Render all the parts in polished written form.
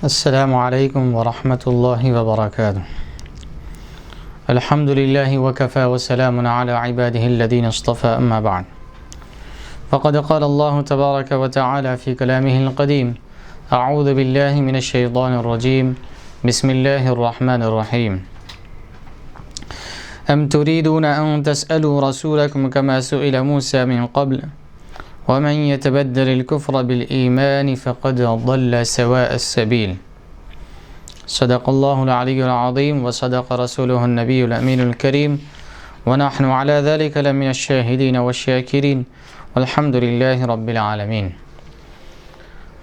السلام علیکم ورحمۃ اللہ وبرکاتہ۔ الحمد للہ وکفى وسلام علی عباده الذین اصطفى اما بعد فقد قال اللہ تبارک وتعالی فی کلامہ القدیم اعوذ باللہ من الشیطان الرجیم بسم اللہ الرحمن الرحیم ام تريدون ان تسألوا رسولكم كما سئل موسى من قبل ومن يتبدل الكفر بالإيمان فقد ضل سواء السبيل صدق الله العلي العظيم وصدق رسوله النبي الأمين الكريم ونحن على ذلك لمن الشاهدين والشاكرين والحمد لله رب العالمين۔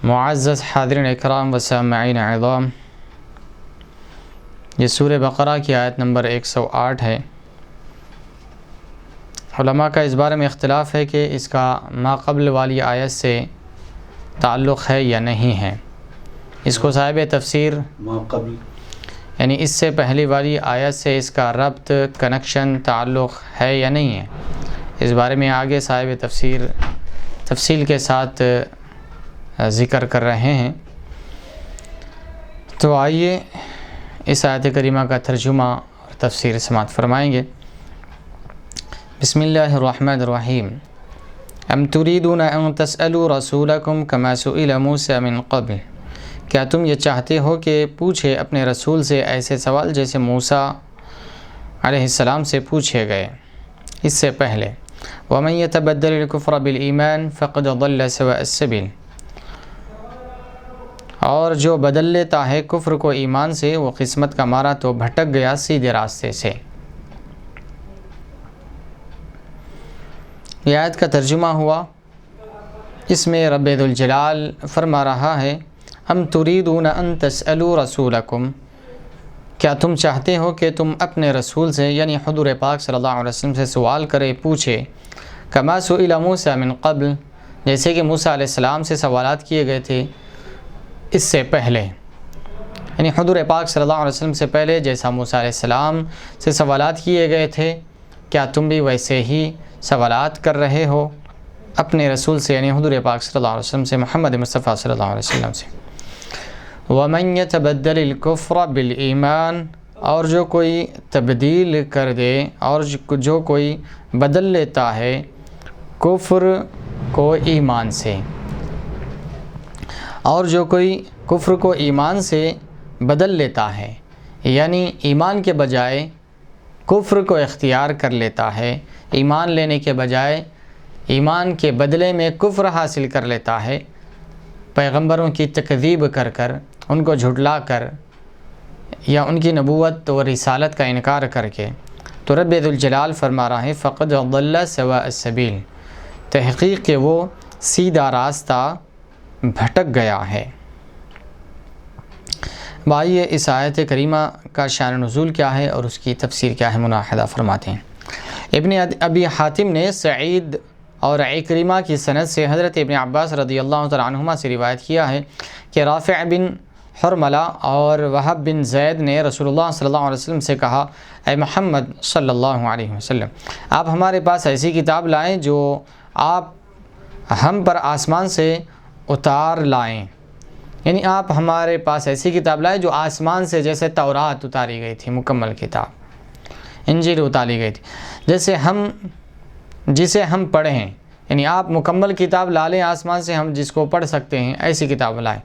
معزز حاضرین اکرام و سامعین عظام، یہ سورہ بقرہ کی آیت نمبر 108 ہے۔ علماء کا اس بارے میں اختلاف ہے کہ اس کا ما قبل والی آیت سے تعلق ہے یا نہیں ہے۔ اس کو صاحب تفسیر ما قبل یعنی اس سے پہلی والی آیت سے اس کا ربط، کنیکشن، تعلق ہے یا نہیں ہے، اس بارے میں آگے صاحب تفسیر تفصیل کے ساتھ ذکر کر رہے ہیں۔ تو آئیے اس آیت کریمہ کا ترجمہ اور تفسیر سماعت فرمائیں گے۔ بسم اللہ الرحمن الرحیم۔ ام تريدون ان تسألوا رسولکم کما سئل موسى من قبل، کیا تم یہ چاہتے ہو کہ پوچھے اپنے رسول سے ایسے سوال جیسے موسیٰ علیہ السلام سے پوچھے گئے اس سے پہلے۔ ومن يتبدل الكفر بالایمان فقد ضل سواء السبیل، اور جو بدل لیتا ہے کفر کو ایمان سے وہ قسمت کا مارا تو بھٹک گیا سیدھے راستے سے۔ یہ آیت کا ترجمہ ہوا، اس میں رب ذوالجلال فرما رہا ہے ام تريدون ان تسألوا رسولکم، کیا تم چاہتے ہو کہ تم اپنے رسول سے یعنی حضور پاک صلی اللہ علیہ وسلم سے سوال کرے، پوچھے، کما سئل موسیٰ من قبل، جیسے کہ موسیٰ علیہ السلام سے سوالات کیے گئے تھے اس سے پہلے، یعنی حضور پاک صلی اللہ علیہ وسلم سے پہلے جیسا موسیٰ علیہ السلام سے سوالات کیے گئے تھے، کیا تم بھی ویسے ہی سوالات کر رہے ہو اپنے رسول سے یعنی حضور پاک صلی اللہ علیہ وسلم سے، محمد مصطفیٰ صلی اللہ علیہ وسلم سے۔ وَمَن يَتَبَدَّلِ الْكُفْرَ بِالْإِيمَانِ، اور جو کوئی تبدیل کر دے اور جو کوئی بدل لیتا ہے کفر کو ایمان سے، اور جو کوئی کفر کو ایمان سے بدل لیتا ہے یعنی ایمان کے بجائے کفر کو اختیار کر لیتا ہے، ایمان لینے کے بجائے ایمان کے بدلے میں کفر حاصل کر لیتا ہے، پیغمبروں کی تکذیب کر کر، ان کو جھٹلا کر یا ان کی نبوت و رسالت کا انکار کر کے، تو رب ذوالجلال فرما رہا ہے فقد ضل سواء السبیل، تحقیق کہ وہ سیدھا راستہ بھٹک گیا ہے۔ آئیے اس آیت کریمہ کا شان نزول کیا ہے اور اس کی تفسیر کیا ہے ملاحظہ فرماتے ہیں۔ ابن ابی حاتم نے سعید اور عکرمہ کی سند سے حضرت ابن عباس رضی اللہ تعالی عنہما سے روایت کیا ہے کہ رافع بن حرملہ اور وہب بن زید نے رسول اللہ صلی اللہ علیہ وسلم سے کہا، اے محمد صلی اللہ علیہ وسلم، آپ ہمارے پاس ایسی کتاب لائیں جو آپ ہم پر آسمان سے اتار لائیں، یعنی آپ ہمارے پاس ایسی کتاب لائیں جو آسمان سے، جیسے تورات اتاری گئی تھی مکمل کتاب، انجیل اتاری گئی تھی، جسے ہم پڑھیں، یعنی آپ مکمل کتاب لا لیں آسمان سے، ہم جس کو پڑھ سکتے ہیں ایسی کتاب لائیں،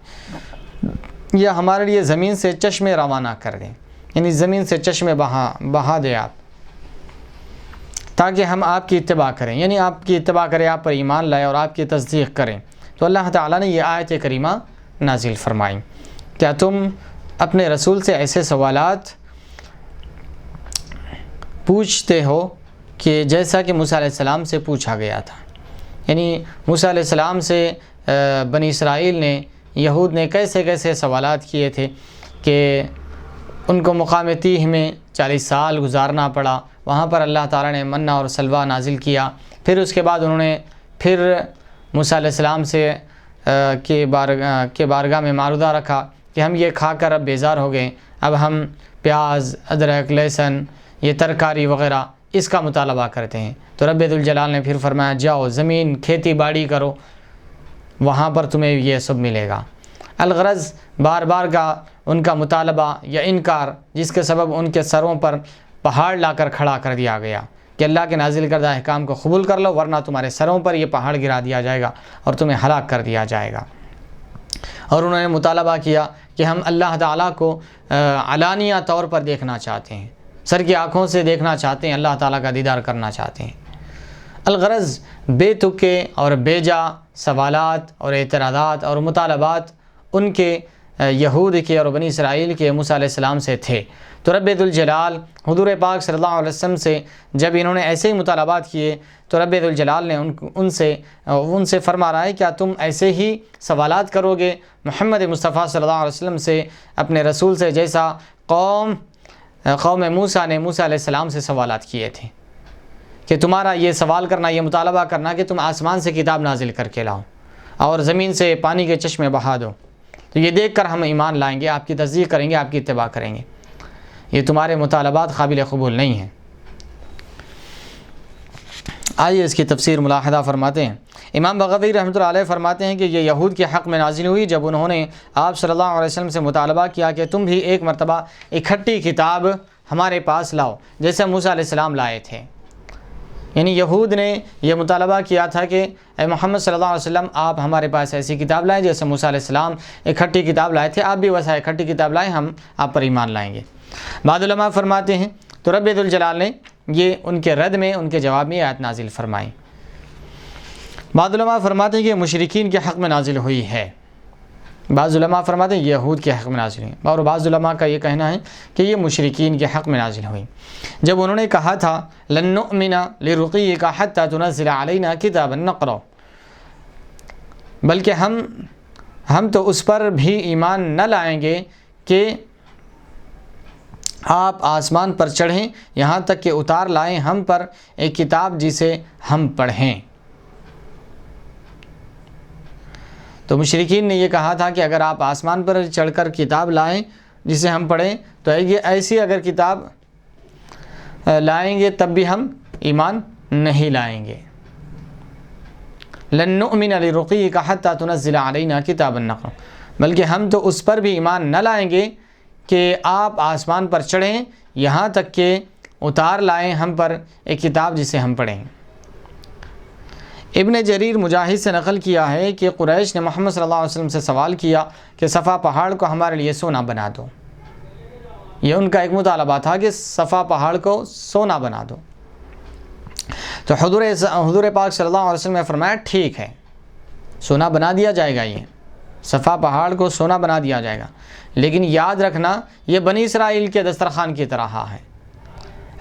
یا ہمارے لیے زمین سے چشمے روانہ کر دیں، یعنی زمین سے چشمے بہا دیں آپ، تاکہ ہم آپ کی اتباع کریں، یعنی آپ کی اتباع کریں، آپ پر ایمان لائیں اور آپ کی تصدیق کریں۔ تو اللہ تعالیٰ نے یہ آیت کریمہ نازل فرمائی، کیا تم اپنے رسول سے ایسے سوالات پوچھتے ہو کہ جیسا کہ موسیٰ علیہ السلام سے پوچھا گیا تھا، یعنی موسیٰ علیہ السلام سے بنی اسرائیل نے، یہود نے کیسے کیسے سوالات کیے تھے کہ ان کو مقام تیہ میں 40 سال گزارنا پڑا، وہاں پر اللہ تعالیٰ نے منہ اور سلوہ نازل کیا، پھر اس کے بعد انہوں نے پھر موسیٰ علیہ السلام سے کے بارگاہ میں معروضہ رکھا کہ ہم یہ کھا کر اب بیزار ہو گئے، اب ہم پیاز، ادرک، لہسن، یہ ترکاری وغیرہ اس کا مطالبہ کرتے ہیں۔ تو رب ذوالجلال نے پھر فرمایا جاؤ زمین کھیتی باڑی کرو، وہاں پر تمہیں یہ سب ملے گا۔ الغرض بار بار کا ان کا مطالبہ یا انکار، جس کے سبب ان کے سروں پر پہاڑ لا کر کھڑا کر دیا گیا کہ اللہ کے نازل کردہ احکام کو قبول کر لو، ورنہ تمہارے سروں پر یہ پہاڑ گرا دیا جائے گا اور تمہیں ہلاک کر دیا جائے گا۔ اور انہوں نے مطالبہ کیا کہ ہم اللہ تعالیٰ کو علانیہ طور پر دیکھنا چاہتے ہیں، سر کی آنکھوں سے دیکھنا چاہتے ہیں، اللہ تعالیٰ کا دیدار کرنا چاہتے ہیں۔ الغرض بے تکے اور بے جا سوالات اور اعتراضات اور مطالبات ان کے یہود کے اور بنی اسرائیل کے موسیٰ علیہ السلام سے تھے۔ تو رب ذوالجلال حضور پاک صلی اللہ علیہ وسلم سے جب انہوں نے ایسے ہی مطالبات کیے تو رب ذوالجلال نے ان سے فرما رہا ہے کیا تم ایسے ہی سوالات کرو گے محمد مصطفیٰ صلی اللہ علیہ وسلم سے، اپنے رسول سے، جیسا قوم موسیٰ نے موسیٰ علیہ السلام سے سوالات کیے تھے کہ تمہارا یہ سوال کرنا، یہ مطالبہ کرنا کہ تم آسمان سے کتاب نازل کر کے لاؤ اور زمین سے پانی کے چشمے بہا دو، تو یہ دیکھ کر ہم ایمان لائیں گے، آپ کی تصدیق کریں گے، آپ کی اتباع کریں گے۔ یہ تمہارے مطالبات قابل قبول نہیں ہیں۔ آئیے اس کی تفسیر ملاحظہ فرماتے ہیں۔ امام بغوی رحمۃ اللہ علیہ فرماتے ہیں کہ یہ یہود کے حق میں نازل ہوئی جب انہوں نے آپ صلی اللہ علیہ وسلم سے مطالبہ کیا کہ تم بھی ایک مرتبہ اکٹھی کتاب ہمارے پاس لاؤ جیسے موسیٰ علیہ السلام لائے تھے۔ یعنی یہود نے یہ مطالبہ کیا تھا کہ اے محمد صلی اللہ علیہ وسلم آپ ہمارے پاس ایسی کتاب لائیں جیسے موسیٰ علیہ السلام اکٹھی کتاب لائے تھے، آپ بھی ویسا اکٹھی کتاب لائیں، ہم آپ پر ایمان لائیں گے۔ بعض علماء فرماتے ہیں تو رب ذوالجلال نے یہ ان کے رد میں، ان کے جواب میں آیت نازل فرمائی۔ بعض علماء فرماتے ہیں کہ مشرکین کے حق میں نازل ہوئی ہے، بعض علماء فرماتے ہیں یہود کے حق میں نازل ہوئی، اور بعض علماء کا یہ کہنا ہے کہ یہ مشرکین کے حق میں نازل ہوئی جب انہوں نے کہا تھا لن نؤمن لرقیک حتی تنزل علینا کتابا نقرأ، بلکہ ہم تو اس پر بھی ایمان نہ لائیں گے کہ آپ آسمان پر چڑھیں یہاں تک کہ اتار لائیں ہم پر ایک کتاب جسے ہم پڑھیں۔ تو مشرکین نے یہ کہا تھا کہ اگر آپ آسمان پر چڑھ کر کتاب لائیں جسے ہم پڑھیں تو ایسی اگر کتاب لائیں گے تب بھی ہم ایمان نہیں لائیں گے۔ لن نؤمن لرقیک حتی تنزل علینا کتابا نقرأ، بلکہ ہم تو اس پر بھی ایمان نہ لائیں گے کہ آپ آسمان پر چڑھیں یہاں تک کہ اتار لائیں ہم پر ایک کتاب جسے ہم پڑھیں۔ ابن جریر مجاہد سے نقل کیا ہے کہ قریش نے محمد صلی اللہ علیہ وسلم سے سوال کیا کہ صفا پہاڑ کو ہمارے لیے سونا بنا دو، یہ ان کا ایک مطالبہ تھا کہ صفا پہاڑ کو سونا بنا دو۔ تو حضور پاک صلی اللہ علیہ وسلم نے فرمایا ٹھیک ہے، سونا بنا دیا جائے گا، یہ صفا پہاڑ کو سونا بنا دیا جائے گا، لیکن یاد رکھنا یہ بنی اسرائیل کے دسترخوان کی طرح ہے،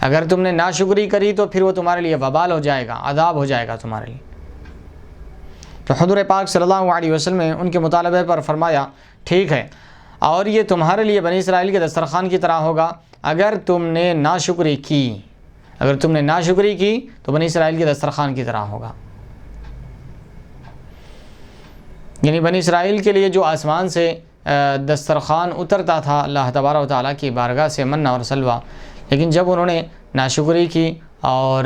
اگر تم نے ناشکری کری تو پھر وہ تمہارے لیے وبال ہو جائے گا، عذاب ہو جائے گا تمہارے لیے۔ تو حضور پاک صلی اللہ علیہ وسلم نے ان کے مطالبے پر فرمایا ٹھیک ہے، اور یہ تمہارے لیے بنی اسرائیل کے دسترخوان کی طرح ہوگا اگر تم نے ناشکری کی، اگر تم نے ناشکری کی تو بنی اسرائیل کے دسترخوان کی طرح ہوگا۔ یعنی بنی اسرائیل کے لیے جو آسمان سے دسترخوان اترتا تھا اللہ تبارک و تعالیٰ کی بارگاہ سے منّ اور سلویٰ، لیکن جب انہوں نے ناشکری کی اور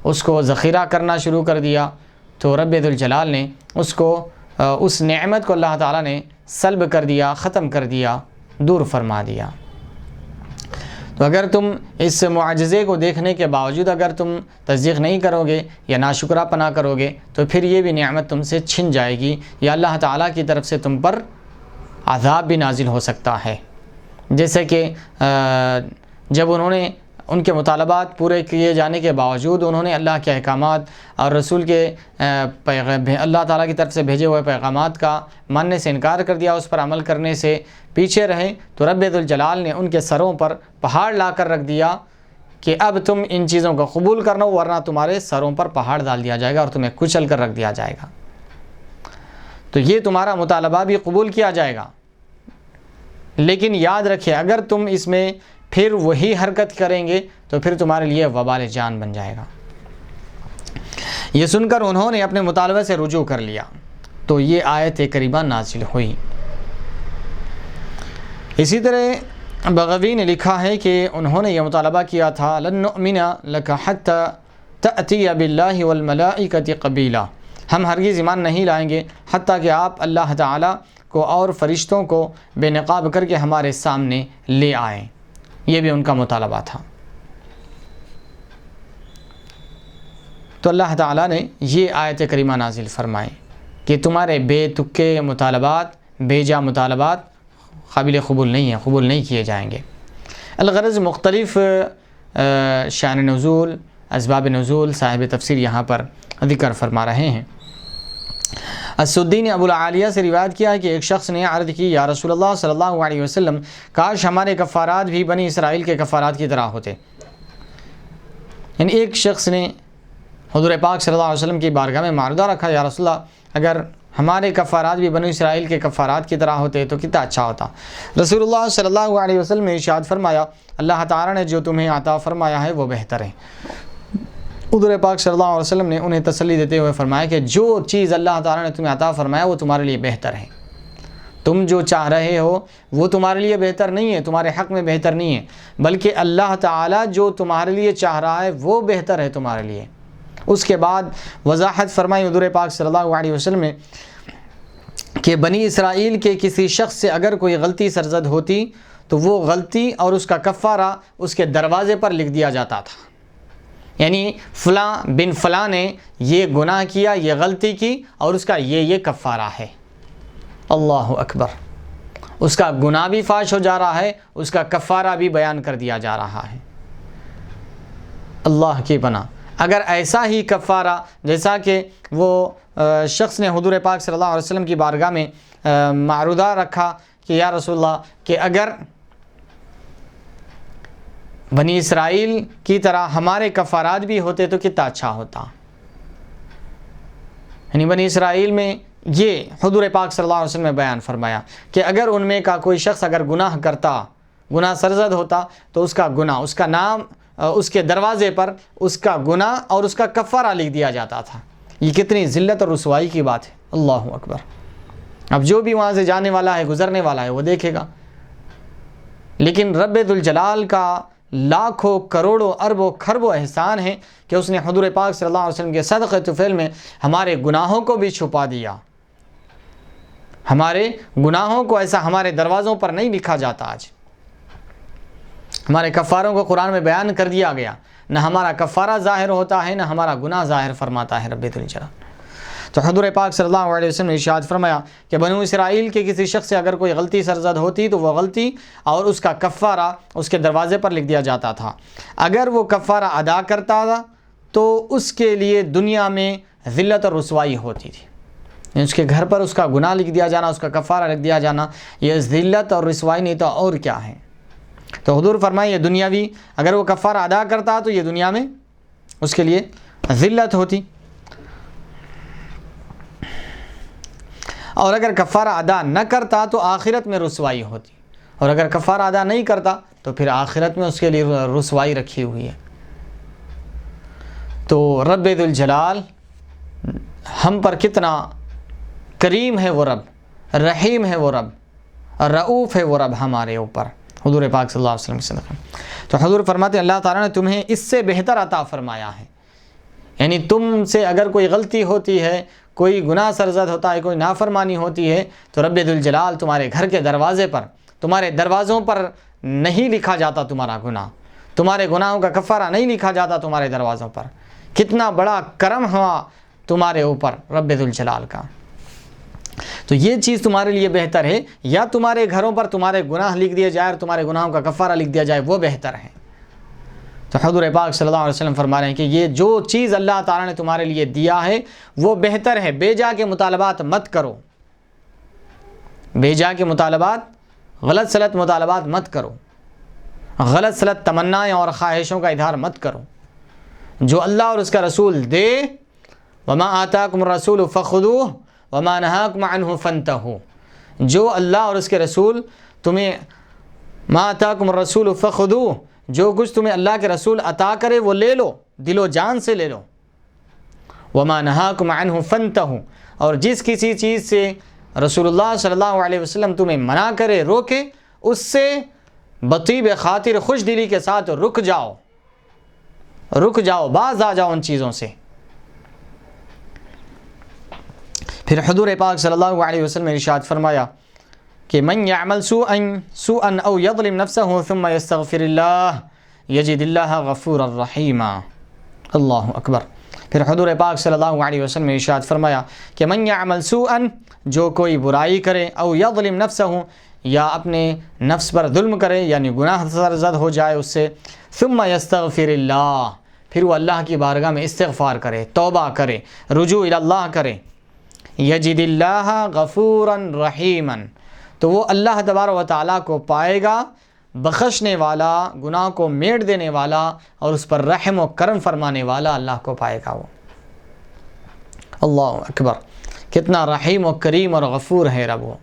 اس کو ذخیرہ کرنا شروع کر دیا تو رب ذوالجلال نے اس نعمت کو اللہ تعالیٰ نے سلب کر دیا، ختم کر دیا، دور فرما دیا۔ تو اگر تم اس معجزے کو دیکھنے کے باوجود اگر تم تصدیق نہیں کرو گے یا ناشکرہ پنا کرو گے تو پھر یہ بھی نعمت تم سے چھن جائے گی، یا اللہ تعالیٰ کی طرف سے تم پر عذاب بھی نازل ہو سکتا ہے۔ جیسے کہ جب انہوں نے ان کے مطالبات پورے کیے جانے کے باوجود انہوں نے اللہ کے احکامات اور رسول کے اللہ تعالیٰ کی طرف سے بھیجے ہوئے پیغامات کا ماننے سے انکار کر دیا، اس پر عمل کرنے سے پیچھے رہے، تو رب ذوالجلال نے ان کے سروں پر پہاڑ لا کر رکھ دیا کہ اب تم ان چیزوں کو قبول کرنا ورنہ تمہارے سروں پر پہاڑ ڈال دیا جائے گا اور تمہیں کچل کر رکھ دیا جائے گا۔ تو یہ تمہارا مطالبہ بھی قبول کیا جائے گا، لیکن یاد رکھیں اگر تم اس میں پھر وہی حرکت کریں گے تو پھر تمہارے لیے وبال جان بن جائے گا۔ یہ سن کر انہوں نے اپنے مطالبے سے رجوع کر لیا تو یہ آیت کریمہ نازل ہوئی۔ اسی طرح بغوی نے لکھا ہے کہ انہوں نے یہ مطالبہ کیا تھا لن نؤمن لک حتی تأتی باللہ والملائکۃ قبیلا، ہم ہرگز ایمان نہیں لائیں گے حتیٰ کہ آپ اللہ تعالیٰ کو اور فرشتوں کو بے نقاب کر کے ہمارے سامنے لے آئیں. یہ بھی ان کا مطالبہ تھا. تو اللہ تعالیٰ نے یہ آیت کریمہ نازل فرمائی کہ تمہارے بے تکے مطالبات، بے جا مطالبات قابل قبول نہیں ہیں، قبول نہیں کیے جائیں گے. الغرض مختلف شان نزول، اسباب نزول صاحب تفسیر یہاں پر ذکر فرما رہے ہیں. السدی ابو العالیہ سے روایت کیا ہے کہ ایک شخص نے عرض کی، یا رسول اللہ صلی اللہ علیہ وسلم، کاش ہمارے کفارات بھی بنی اسرائیل کے کفارات کی طرح ہوتے. یعنی ایک شخص نے حضور پاک صلی اللہ علیہ وسلم کی بارگاہ میں معروضہ رکھا، یا رسول اللہ اگر ہمارے کفارات بھی بنی اسرائیل کے کفارات کی طرح ہوتے تو کتنا اچھا ہوتا. رسول اللہ صلی اللہ علیہ وسلم نے ارشاد فرمایا، اللہ تعالیٰ نے جو تمہیں عطا فرمایا ہے وہ بہتر ہے. حضور پاک صلی اللہ علیہ وسلم نے انہیں تسلی دیتے ہوئے فرمایا کہ جو چیز اللہ تعالیٰ نے تمہیں عطا فرمایا وہ تمہارے لیے بہتر ہے. تم جو چاہ رہے ہو وہ تمہارے لیے بہتر نہیں ہے، تمہارے حق میں بہتر نہیں ہے، بلکہ اللہ تعالیٰ جو تمہارے لیے چاہ رہا ہے وہ بہتر ہے تمہارے لیے. اس کے بعد وضاحت فرمائی حضور پاک صلی اللہ علیہ وسلم نے کہ بنی اسرائیل کے کسی شخص سے اگر کوئی غلطی سرزد ہوتی تو وہ غلطی اور اس کا کفارہ اس کے دروازے پر لکھ دیا جاتا تھا. یعنی فلاں بن فلاں نے یہ گناہ کیا، یہ غلطی کی اور اس کا یہ کفارہ ہے. اللہ اکبر. اس کا گناہ بھی فاش ہو جا رہا ہے، اس کا کفارہ بھی بیان کر دیا جا رہا ہے. اللہ کی پناہ. اگر ایسا ہی کفارہ جیسا کہ وہ شخص نے حضور پاک صلی اللہ علیہ وسلم کی بارگاہ میں معروضہ رکھا کہ یا رسول اللہ کہ اگر بنی اسرائیل کی طرح ہمارے کفارات بھی ہوتے تو کتنا اچھا ہوتا. یعنی بنی اسرائیل میں یہ حضور پاک صلی اللہ علیہ وسلم نے بیان فرمایا کہ اگر ان میں کا کوئی شخص اگر گناہ کرتا، گناہ سرزد ہوتا تو اس کا گناہ، اس کا نام، اس کے دروازے پر اس کا گناہ اور اس کا کفارہ لکھ دیا جاتا تھا. یہ کتنی ذلت اور رسوائی کی بات ہے. اللہ اکبر. اب جو بھی وہاں سے جانے والا ہے، گزرنے والا ہے، وہ دیکھے گا. لیکن رب ذوالجلال کا لاکھوں کروڑوں اربوں کھربوں احسان ہے کہ اس نے حضور پاک صلی اللہ علیہ وسلم کے صدقہ طفیل میں ہمارے گناہوں کو بھی چھپا دیا. ہمارے گناہوں کو ایسا ہمارے دروازوں پر نہیں لکھا جاتا. آج ہمارے کفاروں کو قرآن میں بیان کر دیا گیا. نہ ہمارا کفارہ ظاہر ہوتا ہے، نہ ہمارا گناہ ظاہر فرماتا ہے رب ذوالجلال. تو حضور پاک صلی اللہ علیہ وسلم نے ارشاد فرمایا کہ بنو اسرائیل کے کسی شخص سے اگر کوئی غلطی سرزد ہوتی تو وہ غلطی اور اس کا کفارہ اس کے دروازے پر لکھ دیا جاتا تھا. اگر وہ کفارہ ادا کرتا تھا تو اس کے لیے دنیا میں ذلت اور رسوائی ہوتی تھی. اس کے گھر پر اس کا گناہ لکھ دیا جانا، اس کا کفارہ لکھ دیا جانا، یہ ذلت اور رسوائی نہیں تو اور کیا ہے. تو حضور فرمائے یہ دنیاوی، اگر وہ کفارہ ادا کرتا تو یہ دنیا میں اس کے لیے ذلت ہوتی، اور اگر کفارہ ادا نہ کرتا تو آخرت میں رسوائی ہوتی، اور اگر کفارہ ادا نہیں کرتا تو پھر آخرت میں اس کے لیے رسوائی رکھی ہوئی ہے. تو رب ذوالجلال ہم پر کتنا کریم ہے وہ رب، رحیم ہے وہ رب، رؤوف ہے وہ رب ہمارے اوپر. حضور پاک صلی اللہ علیہ وسلم کے صدقہ. تو حضور فرماتے ہیں اللہ تعالیٰ نے تمہیں اس سے بہتر عطا فرمایا ہے. یعنی تم سے اگر کوئی غلطی ہوتی ہے، کوئی گناہ سرزد ہوتا ہے، کوئی نافرمانی ہوتی ہے تو رب ذوالجلال تمہارے گھر کے دروازے پر، تمہارے دروازوں پر نہیں لکھا جاتا تمہارا گناہ، تمہارے گناہوں کا کفارہ نہیں لکھا جاتا تمہارے دروازوں پر. کتنا بڑا کرم ہوا تمہارے اوپر رب ذوالجلال کا. تو یہ چیز تمہارے لیے بہتر ہے یا تمہارے گھروں پر تمہارے گناہ لکھ دیے جائے اور تمہارے گناہوں کا کفارہ لکھ دیا جائے، وہ بہتر ہے. تو حضور پاک صلی اللہ علیہ وسلم فرما رہے ہیں کہ یہ جو چیز اللہ تعالیٰ نے تمہارے لیے دیا ہے وہ بہتر ہے. بے جا کے مطالبات مت کرو، بے جا کے مطالبات، غلط سلط مطالبات مت کرو، غلط سلط تمنائیں اور خواہشوں کا اظہار مت کرو. جو اللہ اور اس کا رسول دے، وما آتاکم الرسول فخذوہ وما نہاکم عنہ فانتہوا، جو اللہ اور اس کے رسول تمہیں، ما آتاکم الرسول فخذوہ، جو کچھ تمہیں اللہ کے رسول عطا کرے وہ لے لو، دل و جان سے لے لو. وما نہاکم عنہ فانتہوا، اور جس کسی چیز سے رسول اللہ صلی اللہ علیہ وسلم تمہیں منع کرے، روکے، اس سے بطیب خاطر خوش دلی کے ساتھ رک جاؤ، رک جاؤ، باز آ جاؤ ان چیزوں سے. پھر حضور پاک صلی اللہ علیہ وسلم نے ارشاد فرمایا کہ من یعمل سوءا او یظلم نفسه ثم یستغفر اللہ یجد اللہ غفورا الرحیما۔ اللہ اکبر۔ پھر حضور پاک صلی اللہ علیہ وسلم نے ارشاد فرمایا کہ من یعمل سوءا، جو کوئی برائی کرے، او یظلم نفسه، یا اپنے نفس پر ظلم کرے یعنی گناہ سرزد ہو جائے اس سے، ثم یستغفر اللہ، پھر وہ اللہ کی بارگاہ میں استغفار کرے، توبہ کرے، رجوع الی اللہ کرے، یجد اللہ غفورا رحیما، تو وہ اللہ تبارک و تعالیٰ کو پائے گا بخشنے والا، گناہ کو میٹ دینے والا اور اس پر رحم و کرم فرمانے والا اللہ کو پائے گا وہ۔ اللہ اکبر، کتنا رحیم و کریم اور غفور ہے رب وہ،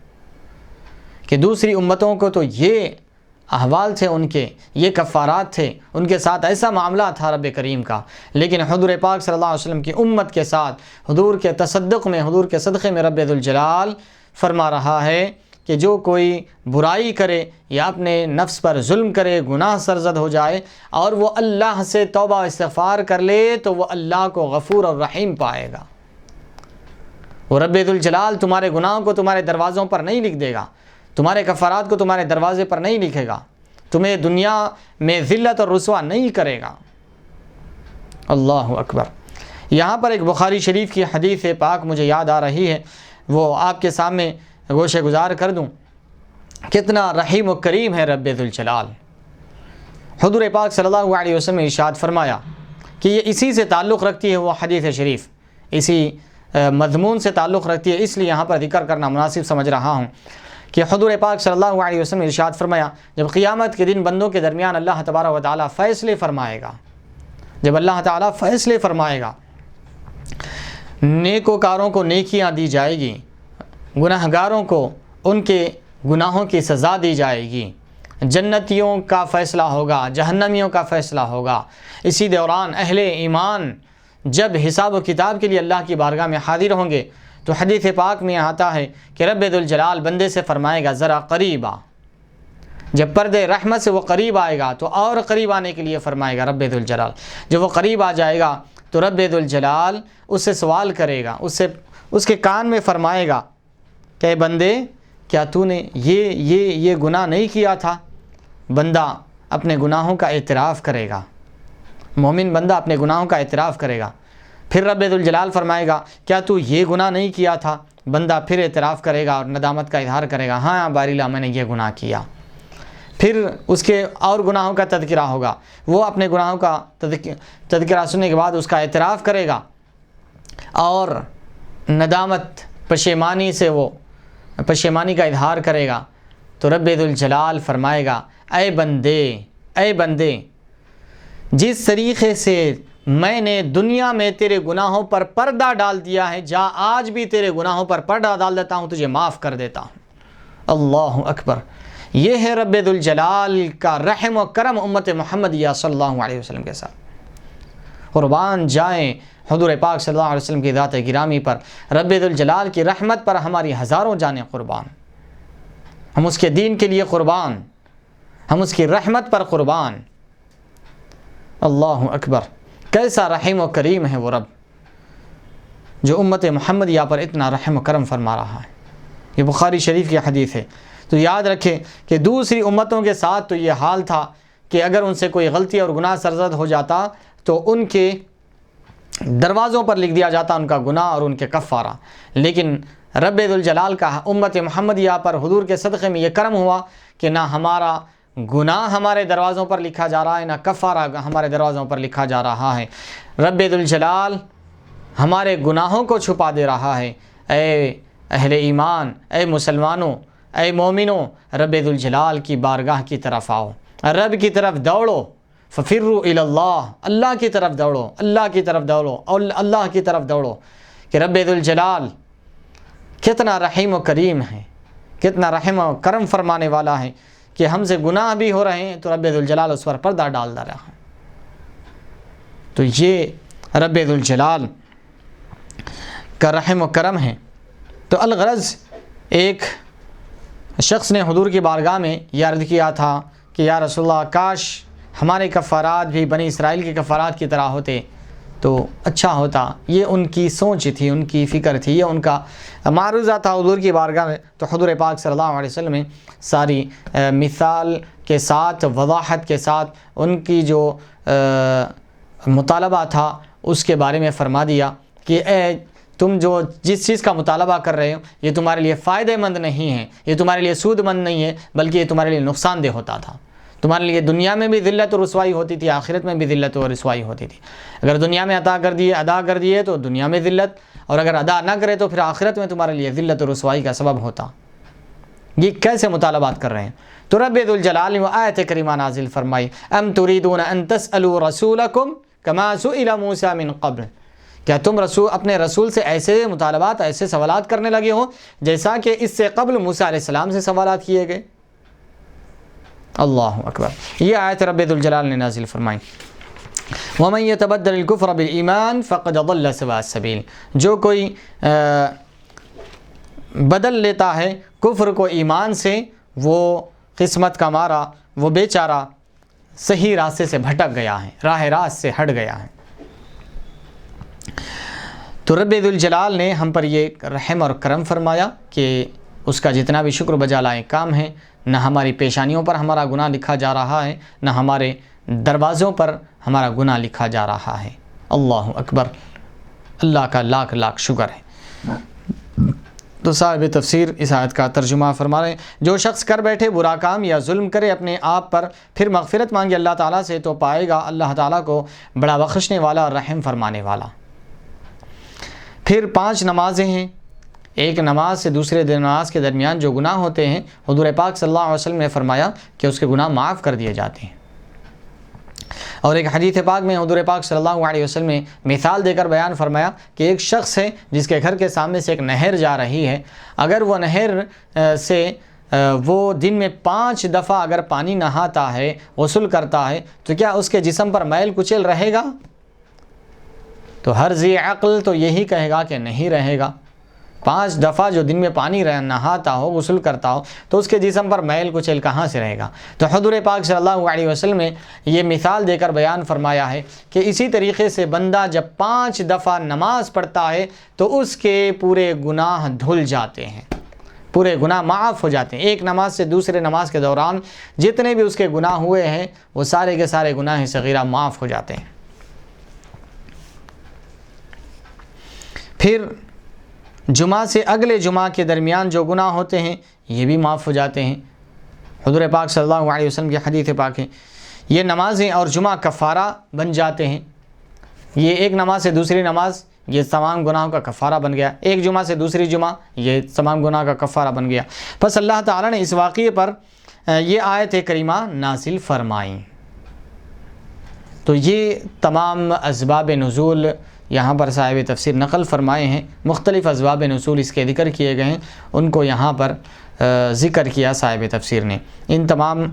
کہ دوسری امتوں کو تو یہ احوال تھے، ان کے یہ کفارات تھے، ان کے ساتھ ایسا معاملہ تھا رب کریم کا، لیکن حضور پاک صلی اللہ علیہ وسلم کی امت کے ساتھ حضور کے تصدق میں، حضور کے صدقے میں رب ذوالجلال فرما رہا ہے کہ جو کوئی برائی کرے یا اپنے نفس پر ظلم کرے، گناہ سرزد ہو جائے اور وہ اللہ سے توبہ و استغفار کر لے تو وہ اللہ کو غفور اور رحیم پائے گا۔ وہ رب ذوالجلال تمہارے گناہوں کو تمہارے دروازوں پر نہیں لکھ دے گا، تمہارے کفارات کو تمہارے دروازے پر نہیں لکھے گا، تمہیں دنیا میں ذلت اور رسوا نہیں کرے گا۔ اللہ اکبر۔ یہاں پر ایک بخاری شریف کی حدیث پاک مجھے یاد آ رہی ہے، وہ آپ کے سامنے گوشہ گزار کر دوں۔ کتنا رحیم و کریم ہے رب ذوالجلال۔ حضور پاک صلی اللہ علیہ وسلم نے ارشاد فرمایا کہ یہ اسی سے تعلق رکھتی ہے، وہ حدیث شریف اسی مضمون سے تعلق رکھتی ہے، اس لیے یہاں پر ذکر کرنا مناسب سمجھ رہا ہوں کہ حضور پاک صلی اللہ علیہ وسلم نے ارشاد فرمایا، جب قیامت کے دن بندوں کے درمیان اللہ تبارک و تعالیٰ فیصلے فرمائے گا، جب اللہ تعالیٰ فیصلے فرمائے گا، نیکوکاروں کو نیکیاں دی جائے گی، گناہ گاروں کو ان کے گناہوں کی سزا دی جائے گی، جنتیوں کا فیصلہ ہوگا، جہنمیوں کا فیصلہ ہوگا۔ اسی دوران اہل ایمان جب حساب و کتاب کے لیے اللہ کی بارگاہ میں حاضر ہوں گے تو حدیث پاک میں آتا ہے کہ رب ذوالجلال بندے سے فرمائے گا ذرا قریب آ۔ جب پردے رحمت سے وہ قریب آئے گا تو اور قریب آنے کے لیے فرمائے گا رب ذوالجلال۔ جب وہ قریب آ جائے گا تو رب ذوالجلال اس سے سوال کرے گا، اس کے کان میں فرمائے گا کہ بندے کیا تو نے یہ گناہ نہیں کیا تھا؟ بندہ اپنے گناہوں کا اعتراف کرے گا، مومن بندہ اپنے گناہوں کا اعتراف کرے گا۔ پھر رب ذوالجلال فرمائے گا کیا تو یہ گناہ نہیں کیا تھا؟ بندہ پھر اعتراف کرے گا اور ندامت کا اظہار کرے گا، ہاں باری اللہ میں نے یہ گناہ کیا۔ پھر اس کے اور گناہوں کا تذکرہ ہوگا، وہ اپنے گناہوں کا تذکرہ سننے کے بعد اس کا اعتراف کرے گا اور ندامت پشیمانی سے وہ پشیمانی کا اظہار کرے گا تو رب ذوالجلال فرمائے گا اے بندے جس طریقے سے میں نے دنیا میں تیرے گناہوں پر پردہ ڈال دیا ہے، جا آج بھی تیرے گناہوں پر پردہ ڈال دیتا ہوں، تجھے معاف کر دیتا ہوں۔ اللہ اکبر۔ یہ ہے رب ذوالجلال کا رحم و کرم امت محمدیہ صلی اللہ علیہ وسلم کے ساتھ۔ قربان جائیں حضور پاک صلی اللہ علیہ وسلم کی ذات گرامی پر، رب ذوالجلال کی رحمت پر ہماری ہزاروں جانیں قربان، ہم اس کے دین کے لیے قربان، ہم اس کی رحمت پر قربان۔ اللہ اکبر۔ کیسا رحیم و کریم ہے وہ رب جو امت محمدیہ پر اتنا رحم و کرم فرما رہا ہے۔ یہ بخاری شریف کی حدیث ہے۔ تو یاد رکھیں کہ دوسری امتوں کے ساتھ تو یہ حال تھا کہ اگر ان سے کوئی غلطی اور گناہ سرزد ہو جاتا تو ان کے دروازوں پر لکھ دیا جاتا ان کا گناہ اور ان کے کفارہ، لیکن رب ذوالجلال کا امت محمدیہ پر حضور کے صدقے میں یہ کرم ہوا کہ نہ ہمارا گناہ ہمارے دروازوں پر لکھا جا رہا ہے، نہ کفارہ ہمارے دروازوں پر لکھا جا رہا ہے۔ رب ذوالجلال ہمارے گناہوں کو چھپا دے رہا ہے۔ اے اہل ایمان، اے مسلمانوں، اے مومنوں، رب ذوالجلال کی بارگاہ کی طرف آؤ، رب کی طرف دوڑو، ففروا الی اللہ، اللہ کی طرف دوڑو، اللہ کی طرف دوڑو اور اللہ کی طرف دوڑو کہ رب ذوالجلال کتنا رحیم و کریم ہے، کتنا رحم و کرم فرمانے والا ہے کہ ہم سے گناہ بھی ہو رہے ہیں تو رب ذوالجلال اس پر پردہ ڈال رہا ہے۔ تو یہ رب ذوالجلال کا رحم و کرم ہے۔ تو الغرض ایک شخص نے حضور کی بارگاہ میں یہ عرض کیا تھا کہ یا رسول اللہ کاش ہمارے کفارات بھی بنی اسرائیل کے کفارات کی طرح ہوتے، تو اچھا ہوتا. یہ ان کی سوچ تھی، ان کی فکر تھی، یہ ان کا معروضہ تھا حضور کی بارگاہ میں. تو حضور پاک صلی اللہ علیہ وسلم نے ساری مثال کے ساتھ، وضاحت کے ساتھ ان کی جو مطالبہ تھا اس کے بارے میں فرما دیا کہ اے تم جو جس چیز کا مطالبہ کر رہے ہو یہ تمہارے لیے فائدہ مند نہیں ہے، یہ تمہارے لیے سود مند نہیں ہے، بلکہ یہ تمہارے لیے نقصان دہ ہوتا تھا. تمہارے لیے دنیا میں بھی ذلت و رسوائی ہوتی تھی، آخرت میں بھی ذلت و رسوائی ہوتی تھی. اگر دنیا میں ادا کر دیے تو دنیا میں ذلت، اور اگر ادا نہ کرے تو پھر آخرت میں تمہارے لیے ذلت و رسوائی کا سبب ہوتا. یہ کیسے مطالبات کر رہے ہیں؟ تو رب ذوالجلال نے وہ آیت کریمہ نازل فرمائی، ام تريدون ان تسألوا رسولکم کما سئل موسیٰ من قبل. کیا تم اپنے رسول سے ایسے مطالبات، ایسے سوالات کرنے لگے ہو جیسا کہ اس سے قبل موسیٰ علیہ السلام سے سوالات کیے گئے؟ اللہ اکبر. یہ آیت رب ذوالجلال نے نازل فرمائی. وَمَن يَتَبَدَّلِ الْكُفْرَ بِالْإِيمَانِ فَقَدْ ضَلَّ سَوَاءَ السَّبِيلِ. جو کوئی بدل لیتا ہے کفر کو ایمان سے، وہ قسمت کا مارا، وہ بیچارہ صحیح راستے سے بھٹک گیا ہے، راہ راست سے ہٹ گیا ہے. تو رب ذوالجلال نے ہم پر یہ رحم اور کرم فرمایا کہ اس کا جتنا بھی شکر بجا لائق کام ہے، نہ ہماری پیشانیوں پر ہمارا گناہ لکھا جا رہا ہے، نہ ہمارے دروازوں پر ہمارا گناہ لکھا جا رہا ہے. اللہ اکبر. اللہ کا لاکھ لاکھ شکر ہے. تو صاحب تفسیر اس آیت کا ترجمہ فرما رہے ہیں، جو شخص کر بیٹھے برا کام یا ظلم کرے اپنے آپ پر، پھر مغفرت مانگے اللہ تعالیٰ سے، تو پائے گا اللہ تعالیٰ کو بڑا بخشنے والا اور رحم فرمانے والا. پھر 5 نمازیں ہیں. ایک نماز سے دوسرے نماز کے درمیان جو گناہ ہوتے ہیں، حضور پاک صلی اللہ علیہ وسلم نے فرمایا کہ اس کے گناہ معاف کر دیے جاتے ہیں. اور ایک حدیث پاک میں حضور پاک صلی اللہ علیہ وسلم نے مثال دے کر بیان فرمایا کہ ایک شخص ہے جس کے گھر کے سامنے سے ایک نہر جا رہی ہے. اگر وہ نہر سے وہ دن میں 5 دفعہ اگر پانی نہاتا ہے، غسل کرتا ہے، تو کیا اس کے جسم پر میل کچیل رہے گا؟ تو ہر ذی عقل تو یہی کہے گا کہ نہیں رہے گا. 5 دفعہ جو دن میں پانی نہاتا ہو، غسل کرتا ہو، تو اس کے جسم پر میل کچیل کہاں سے رہے گا؟ تو حضور پاک صلی اللہ علیہ وسلم نے یہ مثال دے کر بیان فرمایا ہے کہ اسی طریقے سے بندہ جب 5 دفعہ نماز پڑھتا ہے تو اس کے پورے گناہ دھل جاتے ہیں، پورے گناہ معاف ہو جاتے ہیں. ایک نماز سے دوسرے نماز کے دوران جتنے بھی اس کے گناہ ہوئے ہیں وہ سارے کے سارے گناہ صغیرہ معاف ہو جاتے ہیں. پھر جمعہ سے اگلے جمعہ کے درمیان جو گناہ ہوتے ہیں یہ بھی معاف ہو جاتے ہیں. حضور پاک صلی اللہ علیہ وسلم کی حدیث پاک ہے، یہ نمازیں اور جمعہ کفارہ بن جاتے ہیں. یہ ایک نماز سے دوسری نماز یہ تمام گناہوں کا کفارہ بن گیا. ایک جمعہ سے دوسری جمعہ یہ تمام گناہ کا کفارہ بن گیا. پس اللہ تعالیٰ نے اس واقعے پر یہ آیت کریمہ نازل فرمائیں. تو یہ تمام اسباب نزول یہاں پر صاحب تفسیر نقل فرمائے ہیں. مختلف اسباب نزول اس کے ذکر کیے گئے ہیں، ان کو یہاں پر ذکر کیا صاحب تفسیر نے. ان تمام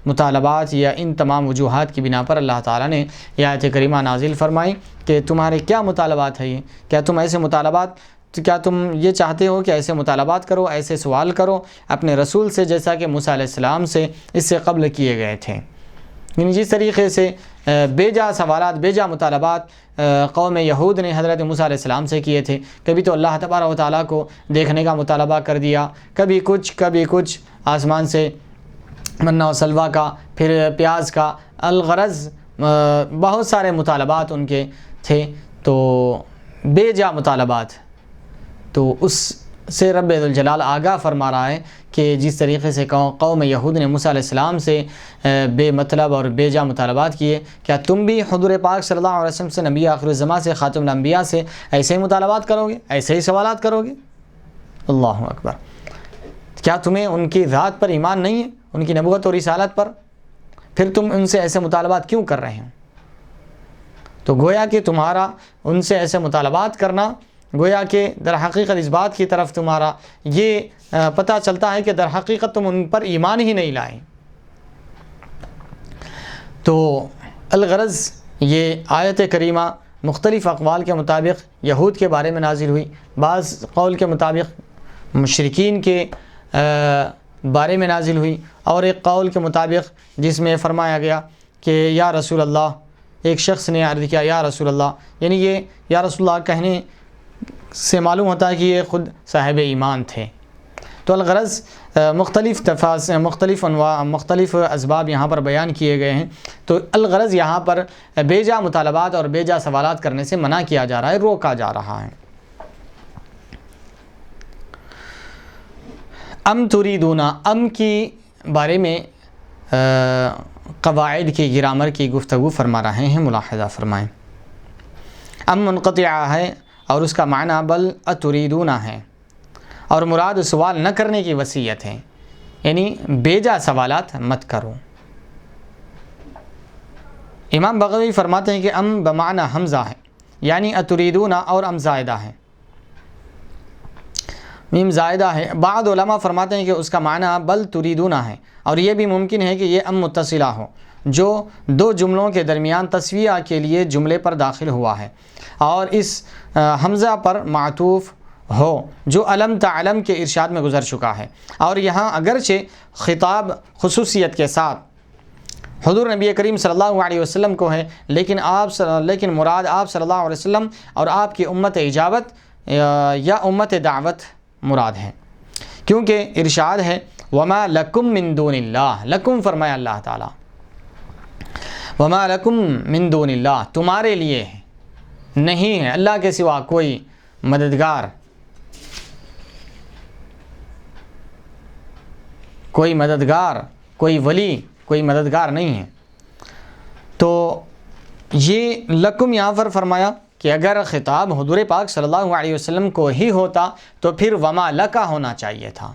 مطالبات یا ان تمام وجوہات کی بنا پر اللہ تعالیٰ نے یہ آیت کریمہ نازل فرمائی کہ تمہارے کیا مطالبات ہیں. کیا تم ایسے مطالبات، کیا تم یہ چاہتے ہو کہ ایسے مطالبات کرو، ایسے سوال کرو اپنے رسول سے جیسا کہ موسیٰ علیہ السلام سے اس سے قبل کیے گئے تھے؟ یعنی جس طریقے سے بیجا سوالات، بیجا مطالبات قوم یہود نے حضرت موسیٰ علیہ السلام سے کیے تھے. کبھی تو اللہ تبارک و تعالیٰ کو دیکھنے کا مطالبہ کر دیا، کبھی کچھ آسمان سے منہ و سلویٰ کا، پھر پیاز کا. الغرض بہت سارے مطالبات ان کے تھے، تو بیجا مطالبات. تو اس سے رب ذوالجلال آگاہ فرما رہا ہے کہ جس طریقے سے قوم یہود نے موسیٰ علیہ السلام سے بے مطلب اور بے جا مطالبات کیے، کیا تم بھی حضور پاک صلی اللہ علیہ وسلم سے، نبی آخر الزماں سے، خاتم الانبیاء سے ایسے ہی مطالبات کرو گے، ایسے ہی سوالات کرو گے؟ اللہ اکبر. کیا تمہیں ان کی ذات پر ایمان نہیں ہے، ان کی نبوت اور رسالت پر؟ پھر تم ان سے ایسے مطالبات کیوں کر رہے ہو؟ تو گویا کہ تمہارا ان سے ایسے مطالبات کرنا، گویا کہ در حقیقت اس بات کی طرف تمہارا یہ پتہ چلتا ہے کہ در حقیقت تم ان پر ایمان ہی نہیں لائے. تو الغرض یہ آیت کریمہ مختلف اقوال کے مطابق یہود کے بارے میں نازل ہوئی، بعض قول کے مطابق مشرکین کے بارے میں نازل ہوئی، اور ایک قول کے مطابق جس میں فرمایا گیا کہ یا رسول اللہ ایک شخص نے عرض کیا یا رسول اللہ، یعنی یہ یا رسول اللہ کہنے سے معلوم ہوتا ہے کہ یہ خود صاحب ایمان تھے۔ تو الغرض مختلف اسباب یہاں پر بیان کیے گئے ہیں، تو الغرض یہاں پر بیجا مطالبات اور بیجا سوالات کرنے سے منع کیا جا رہا ہے، روکا جا رہا ہے۔ ام تریدون، ام کی بارے میں قواعد کی گرامر کی گفتگو فرما رہے ہیں، ملاحظہ فرمائیں۔ ام منقطعہ ہے اور اس کا معنی بل اتریدون ہے، اور مراد سوال نہ کرنے کی وصیت ہے، یعنی بیجا سوالات مت کرو۔ امام بغوی فرماتے ہیں کہ ام بمعنی حمزہ ہے، یعنی اتریدون اور ام زائدہ ہے، میم زائدہ ہے۔ بعض علماء فرماتے ہیں کہ اس کا معنی بل تریدون ہے، اور یہ بھی ممکن ہے کہ یہ ام متصلہ ہو، جو دو جملوں کے درمیان تسویہ کے لیے جملے پر داخل ہوا ہے، اور اس حمزہ پر معطوف ہو جو علم تعلم کے ارشاد میں گزر چکا ہے۔ اور یہاں اگرچہ خطاب خصوصیت کے ساتھ حضور نبی کریم صلی اللہ علیہ وسلم کو ہے، لیکن مراد آپ صلی اللہ علیہ وسلم اور آپ کی امت اجابت یا امت دعوت مراد ہے، کیونکہ ارشاد ہے وما لکم من دون اللہ، لکم فرمایا اللہ تعالیٰ، وما لکم من دون اللہ، تمہارے لیے ہے، نہیں ہے اللہ کے سوا کوئی مددگار، کوئی ولی، کوئی مددگار نہیں ہے۔ تو یہ لکم یہاں پر فرمایا کہ اگر خطاب حضور پاک صلی اللہ علیہ وسلم کو ہی ہوتا تو پھر وما لکا ہونا چاہیے تھا۔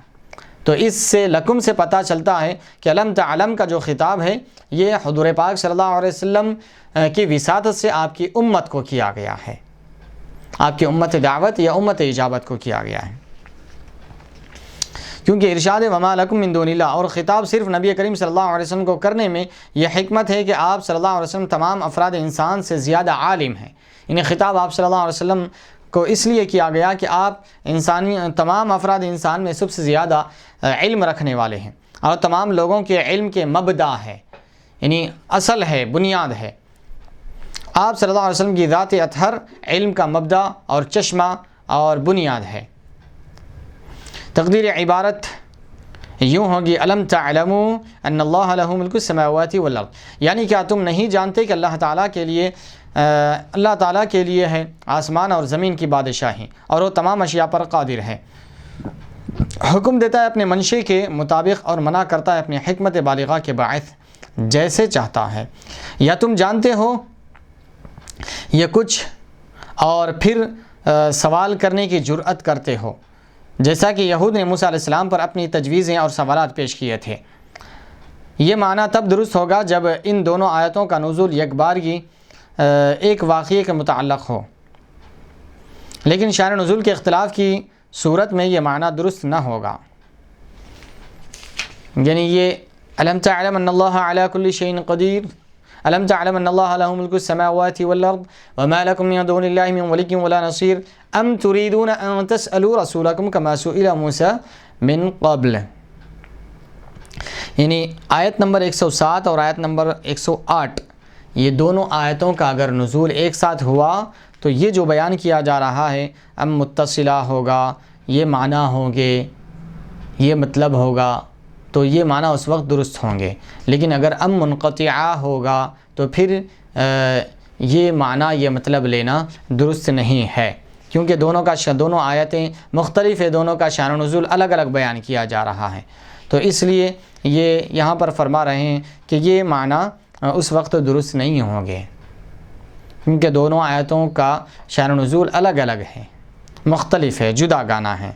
تو اس سے لکم سے پتہ چلتا ہے کہ علم تعلم کا جو خطاب ہے یہ حضور پاک صلی اللہ علیہ وسلم کی وساطت سے آپ کی امت کو کیا گیا ہے، آپ کی امت دعوت یا امت اجابت کو کیا گیا ہے، کیونکہ ارشاد وما لکم من دون اللہ، اور خطاب صرف نبی کریم صلی اللہ علیہ وسلم کو کرنے میں یہ حکمت ہے کہ آپ صلی اللہ علیہ وسلم تمام افراد انسان سے زیادہ عالم ہیں۔ انہیں خطاب آپ صلی اللہ علیہ وسلم کو اس لیے کیا گیا کہ آپ تمام افراد انسان میں سب سے زیادہ علم رکھنے والے ہیں، اور تمام لوگوں کے علم کے مبدا ہے، یعنی اصل ہے، بنیاد ہے۔ آپ صلی اللہ علیہ وسلم کی ذات اطہر علم کا مبدا اور چشمہ اور بنیاد ہے۔ تقدیر عبارت یوں ہوگی الم تعلموا ان اللہ لہ ملک السماوات والارض، یعنی کیا تم نہیں جانتے کہ اللہ تعالیٰ کے لیے ہے آسمان اور زمین کی بادشاہی، اور وہ تمام اشیاء پر قادر ہے، حکم دیتا ہے اپنے منشے کے مطابق اور منع کرتا ہے اپنی حکمت بالغہ کے باعث جیسے چاہتا ہے۔ یا تم جانتے ہو یہ کچھ اور پھر سوال کرنے کی جرأت کرتے ہو، جیسا کہ یہود نے موسیٰ علیہ السلام پر اپنی تجویزیں اور سوالات پیش کیے تھے۔ یہ معنی تب درست ہوگا جب ان دونوں آیتوں کا نزول یک بارگی ایک واقعے کے متعلق ہو، لیکن شأن نزول کے اختلاف کی صورت میں یہ معنی درست نہ ہوگا، یعنی یہ الم تعلم ان اللہ علی کل شیء قدیر، الم تعلم ان اللہ لہ ملک السماوات والارض وما لکم من دون اللہ من ولی ولا نصیر ام تریدون ان تسألوا رسولکم کما سئل موسیٰ من قبل۔ یعنی آیت نمبر 107 اور آیت نمبر 108 یہ دونوں آیتوں کا اگر نزول ایک ساتھ ہوا تو یہ جو بیان کیا جا رہا ہے ام متصلہ ہوگا، یہ معنی ہوں گے، یہ مطلب ہوگا، تو یہ معنی اس وقت درست ہوں گے، لیکن اگر ام منقطعہ ہوگا تو پھر یہ معنی یہ مطلب لینا درست نہیں ہے، کیونکہ دونوں آیتیں مختلف ہیں، دونوں کا شأن و نزول الگ الگ بیان کیا جا رہا ہے، تو اس لیے یہ یہاں پر فرما رہے ہیں کہ یہ معنی اس وقت درست نہیں ہوں گے، کیونکہ دونوں آیتوں کا شأن و نزول الگ الگ ہے، مختلف ہے، جدا گانا ہے۔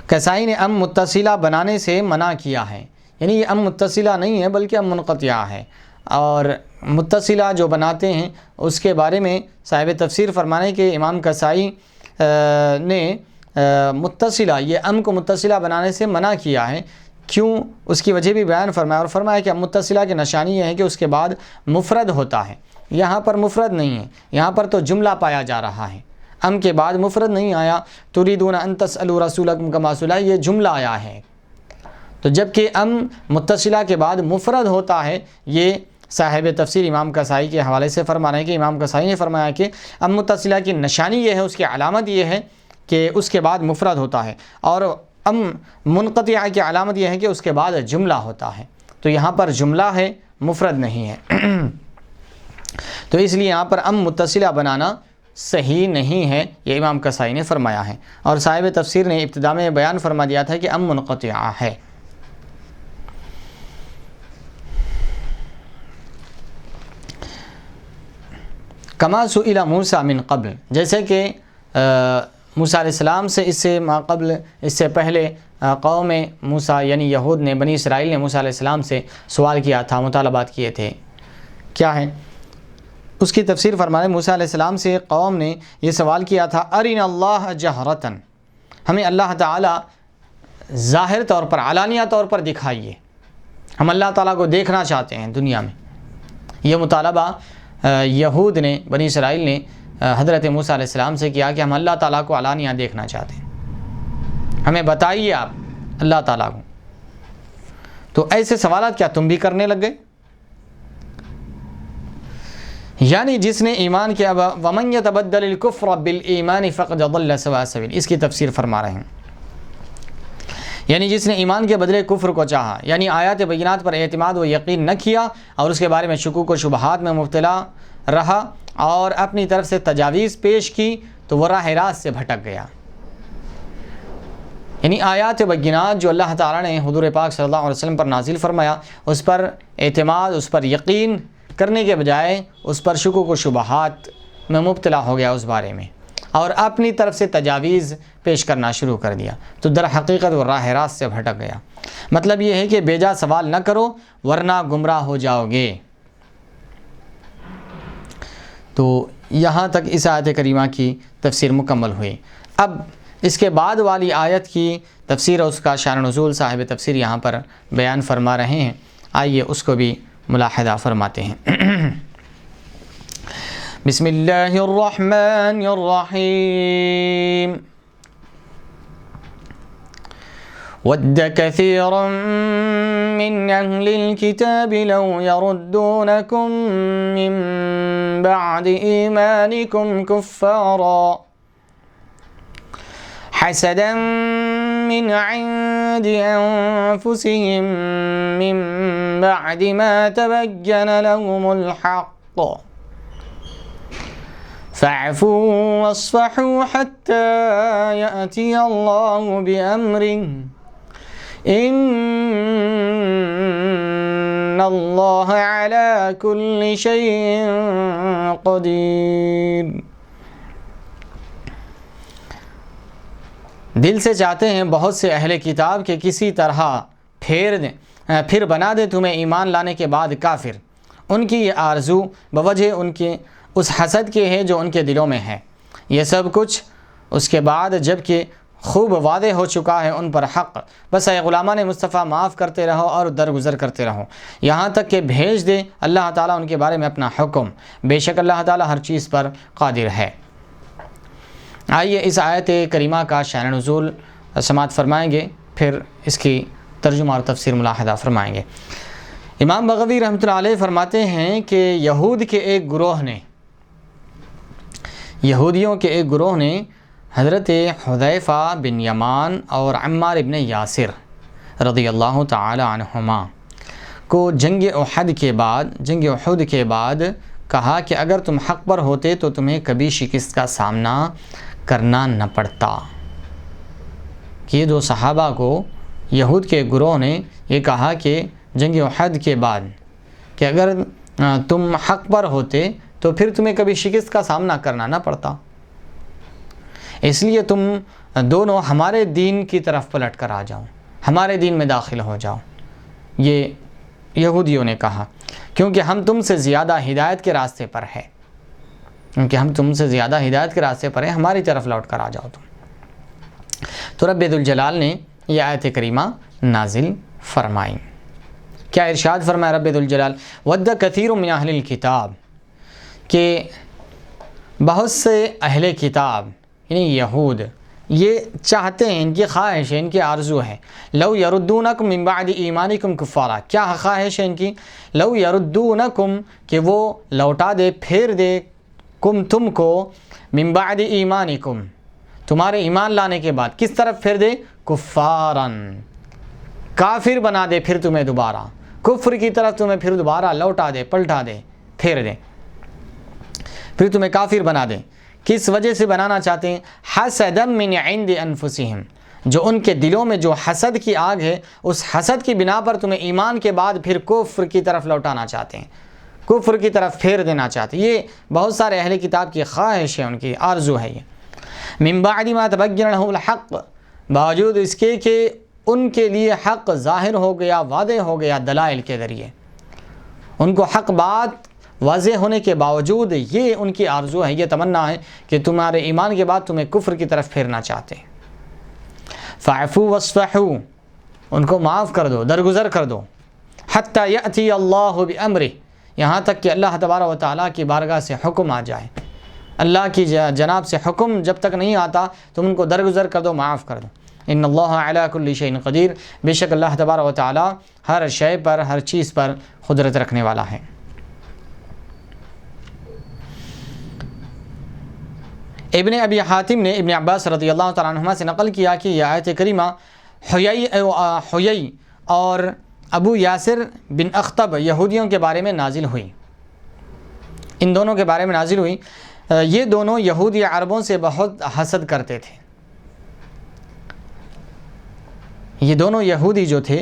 کسائی نے ام متصلہ بنانے سے منع کیا ہے، یعنی یہ ام متصلہ نہیں ہے بلکہ ام منقطعہ ہے، اور متصلہ جو بناتے ہیں اس کے بارے میں صاحب تفسیر فرمانے کے امام کسائی نے متصلہ یہ ام کو متصلہ بنانے سے منع کیا ہے، کیوں اس کی وجہ بھی بیان فرمایا، اور فرمایا کہ ام متصلہ کی نشانی یہ ہے کہ اس کے بعد مفرد ہوتا ہے، یہاں پر مفرد نہیں ہے، یہاں پر تو جملہ پایا جا رہا ہے، ام کے بعد مفرد نہیں آیا، تریدون ان تسألوا رسولکم کما سئل، یہ جملہ آیا ہے، تو جب کہ ام متصلہ کے بعد مفرد ہوتا ہے، یہ صاحب تفسیر امام قصائی کے حوالے سے فرما رہے ہیں کہ امام قصائی نے فرمایا کہ ام متصلہ کی نشانی یہ ہے، اس کی علامت یہ ہے کہ اس کے بعد مفرد ہوتا ہے، اور ام منقطعہ کی علامت یہ ہے کہ اس کے بعد جملہ ہوتا ہے۔ تو یہاں پر جملہ ہے، مفرد نہیں ہے، تو اس لیے یہاں پر ام متصلہ بنانا صحیح نہیں ہے، یہ امام قصائی نے فرمایا ہے، اور صاحب تفسیر نے ابتدا میں بیان فرما دیا تھا کہ ام منقطعہ ہے۔ کما سئل موسیٰ من قبل، جیسے کہ موسیٰ علیہ السلام سے اس سے ما قبل، اس سے پہلے قوم موسیٰ یعنی یہود نے، بنی اسرائیل نے موسیٰ علیہ السلام سے سوال کیا تھا، مطالبات کیے تھے، کیا ہے اس کی تفسیر فرمائے۔ موسیٰ علیہ السلام سے قوم نے یہ سوال کیا تھا، ارنا اللہ جہرتاً، ہمیں اللہ تعالیٰ ظاہر طور پر، علانیہ طور پر دکھائیے، ہم اللہ تعالیٰ کو دیکھنا چاہتے ہیں دنیا میں۔ یہ مطالبہ یہود نے، بنی اسرائیل نے حضرت موسیٰ علیہ السلام سے کیا کہ ہم اللہ تعالیٰ کو علانیہ دیکھنا چاہتے ہیں، ہمیں بتائیے آپ اللہ تعالیٰ کو۔ تو ایسے سوالات کیا تم بھی کرنے لگ گئے؟ یعنی جس نے ایمان کیا، وَمَنْ يَتَبَدَّلِ الْكُفْرَ بِالْإِيمَانِ فَقَدْ ضَلَّ سَوَاءَ السَّبِيلِ، اس کی تفسیر فرما رہے ہیں، یعنی جس نے ایمان کے بدلے کفر کو چاہا، یعنی آیات بینات پر اعتماد و یقین نہ کیا اور اس کے بارے میں شکوک و شبہات میں مبتلا رہا اور اپنی طرف سے تجاویز پیش کی، تو وہ راہ راست سے بھٹک گیا۔ یعنی آیات بینات جو اللہ تعالیٰ نے حضور پاک صلی اللہ علیہ وسلم پر نازل فرمایا، اس پر اعتماد، اس پر یقین کرنے کے بجائے اس پر شکوک و شبہات میں مبتلا ہو گیا اس بارے میں، اور اپنی طرف سے تجاویز پیش کرنا شروع کر دیا، تو در حقیقت وہ راہ راست سے بھٹک گیا۔ مطلب یہ ہے کہ بیجا سوال نہ کرو ورنہ گمراہ ہو جاؤ گے۔ تو یہاں تک اس آیت کریمہ کی تفسیر مکمل ہوئی۔ اب اس کے بعد والی آیت کی تفسیر اور اس کا شان نزول صاحب تفسیر یہاں پر بیان فرما رہے ہیں، آئیے اس کو بھی ملاحظہ فرماتے ہیں۔ بسم اللہ الرحمن الرحیم۔ وَدَّ كَثِيرٌ مِّنْ أَهْلِ الْكِتَابِ لَوْ يَرُدُّونَكُمْ مِّن بَعْدِ إِيمَانِكُمْ كُفَّارًا حَسَدًا مِّنْ عِندِ أَنفُسِهِم مِّن بَعْدِ مَا تَبَيَّنَ لَهُمُ الْحَقُّ فَاعْفُوا وَاصْفَحُوا حَتَّى يَأْتِيَ اللَّهُ بِأَمْرِهِ إِنَّ اللَّهَ عَلَى كُلِّ شَيْءٍ قَدِيرٌ۔ دل سے چاہتے ہیں بہت سے اہل کتاب کے کسی طرح پھر بنا دے تمہیں ایمان لانے کے بعد کافر۔ ان کی یہ آرزو بوجہ ان کے اس حسد کے ہے جو ان کے دلوں میں ہے۔ یہ سب کچھ اس کے بعد جب کہ خوب واضح ہو چکا ہے ان پر حق، بس اے غلامان مصطفیٰ معاف کرتے رہو اور درگزر کرتے رہو یہاں تک کہ بھیج دے اللہ تعالیٰ ان کے بارے میں اپنا حکم، بے شک اللہ تعالیٰ ہر چیز پر قادر ہے۔ آئیے اس آیت کریمہ کا شان نزول سماعت فرمائیں گے، پھر اس کی ترجمہ اور تفسیر ملاحظہ فرمائیں گے۔ امام بغوی رحمۃ اللہ علیہ فرماتے ہیں کہ یہودیوں کے ایک گروہ نے حضرت حذیفہ بن یمان اور عمار بن یاسر رضی اللہ تعالی عنہما کو جنگ احد کے بعد کہا کہ اگر تم حق پر ہوتے تو تمہیں کبھی شکست کا سامنا کرنا نہ پڑتا۔ یہ دو صحابہ کو یہود کے گروہ نے یہ کہا کہ جنگ احد کے بعد کہ اگر تم حق پر ہوتے تو پھر تمہیں کبھی شکست کا سامنا کرنا نہ پڑتا، اس لیے تم دونوں ہمارے دین کی طرف پلٹ کر آ جاؤ، ہمارے دین میں داخل ہو جاؤ۔ یہ یہودیوں نے کہا کیونکہ ہم تم سے زیادہ ہدایت کے راستے پر ہے، ہماری طرف لوٹ کر آ جاؤ تم۔ تو رب ذوالجلال نے یہ آیت کریمہ نازل فرمائی۔ کیا ارشاد فرمایا رب ذوالجلال؟ وَدَّ كَثِيرٌ مِّنْ أَهْلِ الْكِتَابِ، کہ بہت سے اہل کتاب یعنی یہود یہ چاہتے ہیں، ان کی خواہش ہے، ان کی آرزو ہے. لو یردونکم من بعد ایمانکم کفارا، کیا خواہش ہے ان کی؟ لو یردونکم، کہ وہ لوٹا دے، پھیر دے، تم کو، من بعد ایمانکم، تمہارے ایمان لانے کے بعد. کس طرف پھیر دے؟ کفارن، کافر بنا دے پھر تمہیں دوبارہ، کفر کی طرف تمہیں پھر دوبارہ لوٹا دے، پلٹا دے، پھیر دے، پھر تمہیں کافر بنا دے. کس وجہ سے بنانا چاہتے ہیں؟ حسدا من عند انفسہم، جو ان کے دلوں میں جو حسد کی آگ ہے، اس حسد کی بنا پر تمہیں ایمان کے بعد پھر کفر کی طرف لوٹانا چاہتے ہیں، کفر کی طرف پھیر دینا چاہتے ہیں. یہ بہت سارے اہل کتاب کی خواہش ہے، ان کی آرزو ہے. یہ من بعد ما تبین لهم الحق، باوجود اس کے کہ ان کے لیے حق ظاہر ہو گیا، واضح ہو گیا دلائل کے ذریعے. ان کو حق بات واضح ہونے کے باوجود یہ ان کی آرزو ہے، یہ تمنا ہے کہ تمہارے ایمان کے بعد تمہیں کفر کی طرف پھیرنا چاہتے ہیں. فاعفوا واصفحوا، ان کو معاف کر دو، درگزر کر دو. حتی یأتی اللہ بامرہ، یہاں تک کہ اللہ تبارک و تعالیٰ کی بارگاہ سے حکم آ جائے. اللہ کی جناب سے حکم جب تک نہیں آتا تم ان کو درگزر کر دو، معاف کر دو. ان اللہ علی کل شیء قدیر، بے شک اللہ تبارک و تعالیٰ ہر شے پر، ہر چیز پر قدرت رکھنے والا ہے. ابن ابی حاتم نے ابن عباس رضی اللہ تعالیٰ عنہما سے نقل کیا کہ یہ آیت کریمہ حیی اور ابو یاسر بن اخطب یہودیوں کے بارے میں نازل ہوئی. ان دونوں کے بارے میں نازل ہوئی. یہ دونوں یہودی عربوں سے بہت حسد کرتے تھے. یہ دونوں یہودی جو تھے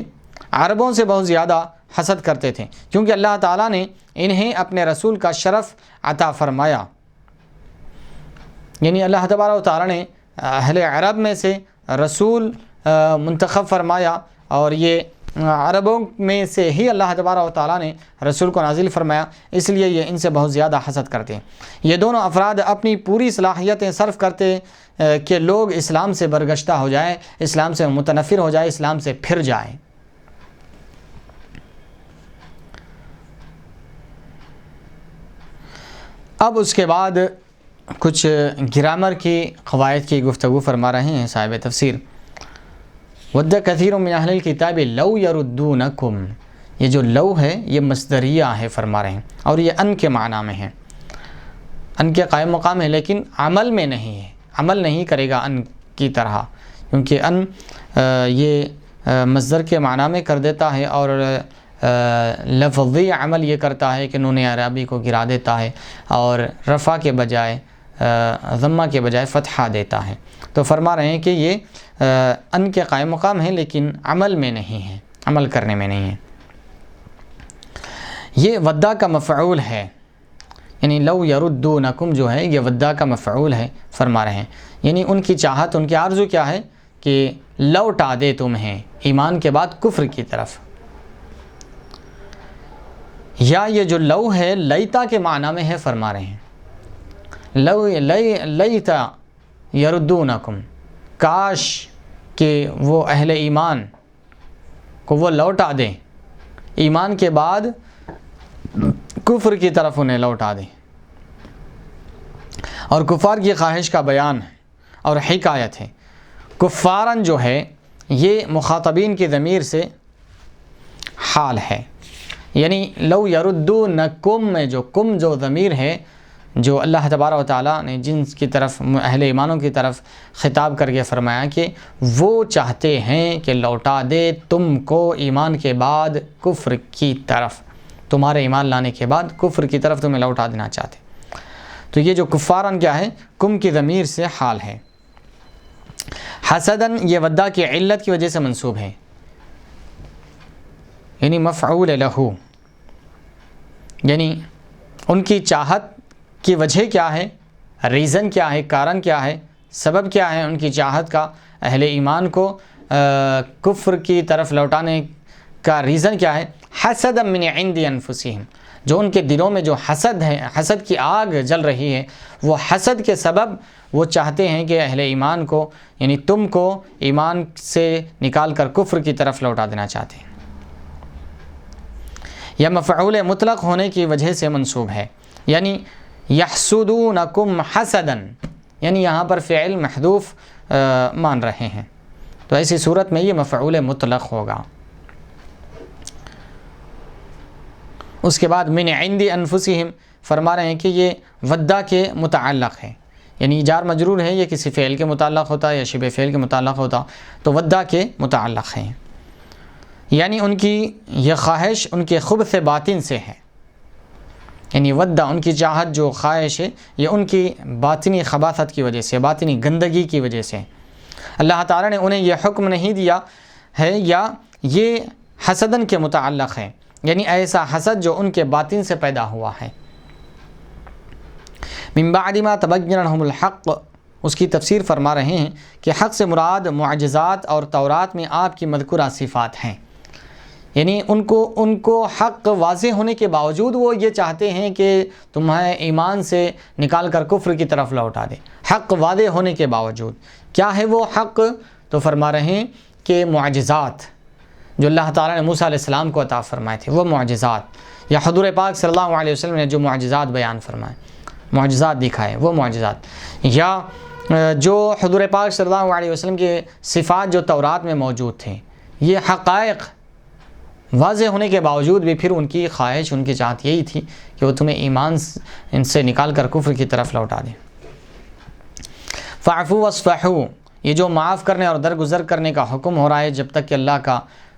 عربوں سے بہت زیادہ حسد کرتے تھے، کیونکہ اللہ تعالیٰ نے انہیں اپنے رسول کا شرف عطا فرمایا. یعنی اللہ تبارک و تعالیٰ نے اہل عرب میں سے رسول منتخب فرمایا، اور یہ عربوں میں سے ہی اللہ تبارک و تعالیٰ نے رسول کو نازل فرمایا، اس لیے یہ ان سے بہت زیادہ حسد کرتے ہیں. یہ دونوں افراد اپنی پوری صلاحیتیں صرف کرتے کہ لوگ اسلام سے برگشتہ ہو جائیں، اسلام سے متنفر ہو جائے، اسلام سے پھر جائیں. اب اس کے بعد کچھ گرامر کی قواعد کی گفتگو فرما رہے ہیں صاحب تفسیر. ود کثیر من اہل الکتاب لو یردونکم، یہ جو لو ہے یہ مصدریہ ہے فرما رہے ہیں، اور یہ ان کے معنی میں ہے، ان کے قائم مقام ہے، لیکن عمل میں نہیں ہے، عمل نہیں کرے گا ان کی طرح، کیونکہ ان یہ مصدر کے معنی میں کر دیتا ہے، اور لفظی عمل یہ کرتا ہے کہ نون عربی کو گرا دیتا ہے، اور رفع کے بجائے ضمہ کے بجائے فتحہ دیتا ہے. تو فرما رہے ہیں کہ یہ ان کے قائم مقام ہے، لیکن عمل میں نہیں ہے، عمل کرنے میں نہیں ہے. یہ ودا کا مفعول ہے، یعنی لو یردونکم جو ہے یہ ودا کا مفعول ہے فرما رہے ہیں. یعنی ان کی چاہت، ان کی آرزو کیا ہے کہ لوٹا دے تمہیں ایمان کے بعد کفر کی طرف. یا یہ جو لو ہے لیتا کے معنی میں ہے فرما رہے ہیں. لو لیتا یردونکم، کاش کہ وہ اہل ایمان کو وہ لوٹا دیں، ایمان کے بعد کفر کی طرف انہیں لوٹا دیں. اور کفار کی خواہش کا بیان ہے اور حکایت ہے. کفارن جو ہے یہ مخاطبین کی ضمیر سے حال ہے، یعنی لو یردونکم میں جو کم جو ضمیر ہے، جو اللہ تبارک و تعالیٰ نے جن کی طرف اہل ایمانوں کی طرف خطاب کر کے فرمایا کہ وہ چاہتے ہیں کہ لوٹا دے تم کو ایمان کے بعد کفر کی طرف، تمہارے ایمان لانے کے بعد کفر کی طرف تمہیں لوٹا دینا چاہتے. تو یہ جو کفارن کیا ہے، کم کی ضمیر سے حال ہے. حسدن یہ ودا کی علت کی وجہ سے منصوب ہے، یعنی مفعول لہو، یعنی ان کی چاہت کی وجہ کیا ہے، ریزن کیا ہے، کارن کیا ہے، سبب کیا ہے ان کی چاہت کا، اہل ایمان کو کفر کی طرف لوٹانے کا ریزن کیا ہے. حسد من عند انفسہم، جو ان کے دلوں میں جو حسد ہے، حسد کی آگ جل رہی ہے، وہ حسد کے سبب وہ چاہتے ہیں کہ اہل ایمان کو، یعنی تم کو ایمان سے نکال کر کفر کی طرف لوٹا دینا چاہتے ہیں. یا مفعول مطلق ہونے کی وجہ سے منصوب ہے، یعنی یحسدونکم حسدن، یعنی یہاں پر فعل محذوف مان رہے ہیں، تو ایسی صورت میں یہ مفعول مطلق ہوگا۔ اس کے بعد من عند انفسہم فرما رہے ہیں کہ یہ ودہ کے متعلق ہے، یعنی جار مجرور ہے، یہ کسی فعل کے متعلق ہوتا یا شبہ فعل کے متعلق ہوتا، تو ودہ کے متعلق ہے، یعنی ان کی یہ خواہش ان کے خبث باطن سے ہے، یعنی ودہ ان کی چاہت جو خواہش ہے یہ ان کی باطنی خباثت کی وجہ سے، باطنی گندگی کی وجہ سے اللہ تعالیٰ نے انہیں یہ حکم نہیں دیا ہے، یا یہ حسدن کے متعلق ہے، یعنی ایسا حسد جو ان کے باطن سے پیدا ہوا ہے۔ من بعد ما تبین لهم الحق، اس کی تفسیر فرما رہے ہیں کہ حق سے مراد معجزات اور تورات میں آپ کی مذکورہ صفات ہیں، یعنی ان کو حق واضح ہونے کے باوجود وہ یہ چاہتے ہیں کہ تمہیں ایمان سے نکال کر کفر کی طرف لوٹا دے، حق واضح ہونے کے باوجود۔ کیا ہے وہ حق؟ تو فرما رہے ہیں کہ معجزات جو اللہ تعالیٰ نے موسیٰ علیہ السلام کو عطا فرمائے تھے، وہ معجزات، یا حضور پاک صلی اللہ علیہ وسلم نے جو معجزات بیان فرمائے، معجزات دکھائے، وہ معجزات، یا جو حضور پاک صلی اللہ علیہ وسلم کے صفات جو تورات میں موجود تھے، یہ حقائق واضح ہونے کے باوجود بھی پھر ان کی خواہش، ان کی چاہت یہی تھی کہ وہ تمہیں ایمان ان سے نکال کر کفر کی طرف لوٹا دیں۔ فاعفوا واصفحوا، یہ جو معاف کرنے اور درگزر کرنے کا حکم ہو رہا ہے، جب تک کہ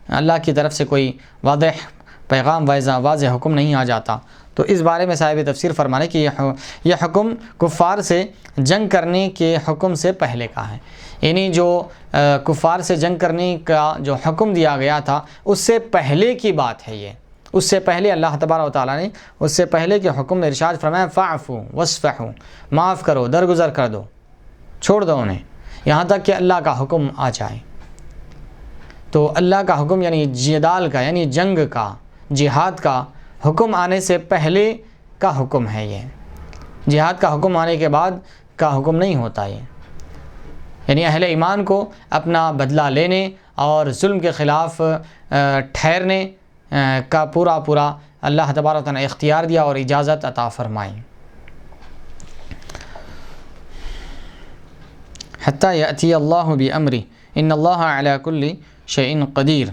اللہ کی طرف سے کوئی واضح پیغام، واضح حکم نہیں آ جاتا، تو اس بارے میں صاحب تفسیر فرمانے کہ یہ حکم کفار سے جنگ کرنے کے حکم سے پہلے کا ہے، یعنی جو کفار سے جنگ کرنے کا جو حکم دیا گیا تھا اس سے پہلے کی بات ہے، یہ اس سے پہلے اللہ تبارک و تعالیٰ نے اس سے پہلے کے حکم میں ارشاد فرمایا فاعفوا واصفحوا، معاف کرو، درگزر کر دو، چھوڑ دو انہیں، یہاں تک کہ اللہ کا حکم آ جائے۔ تو اللہ کا حکم یعنی جدال کا، یعنی جنگ کا، جہاد کا حکم آنے سے پہلے کا حکم ہے، یہ جہاد کا حکم آنے کے بعد کا حکم نہیں ہوتا، یہ یعنی اہل ایمان کو اپنا بدلہ لینے اور ظلم کے خلاف ٹھہرنے کا پورا اللہ تبارک و تعالیٰ نے اختیار دیا اور اجازت عطا فرمائی۔ حتی یأتی اللہ بامرہ ان اللہ علی کل شیء قدیر،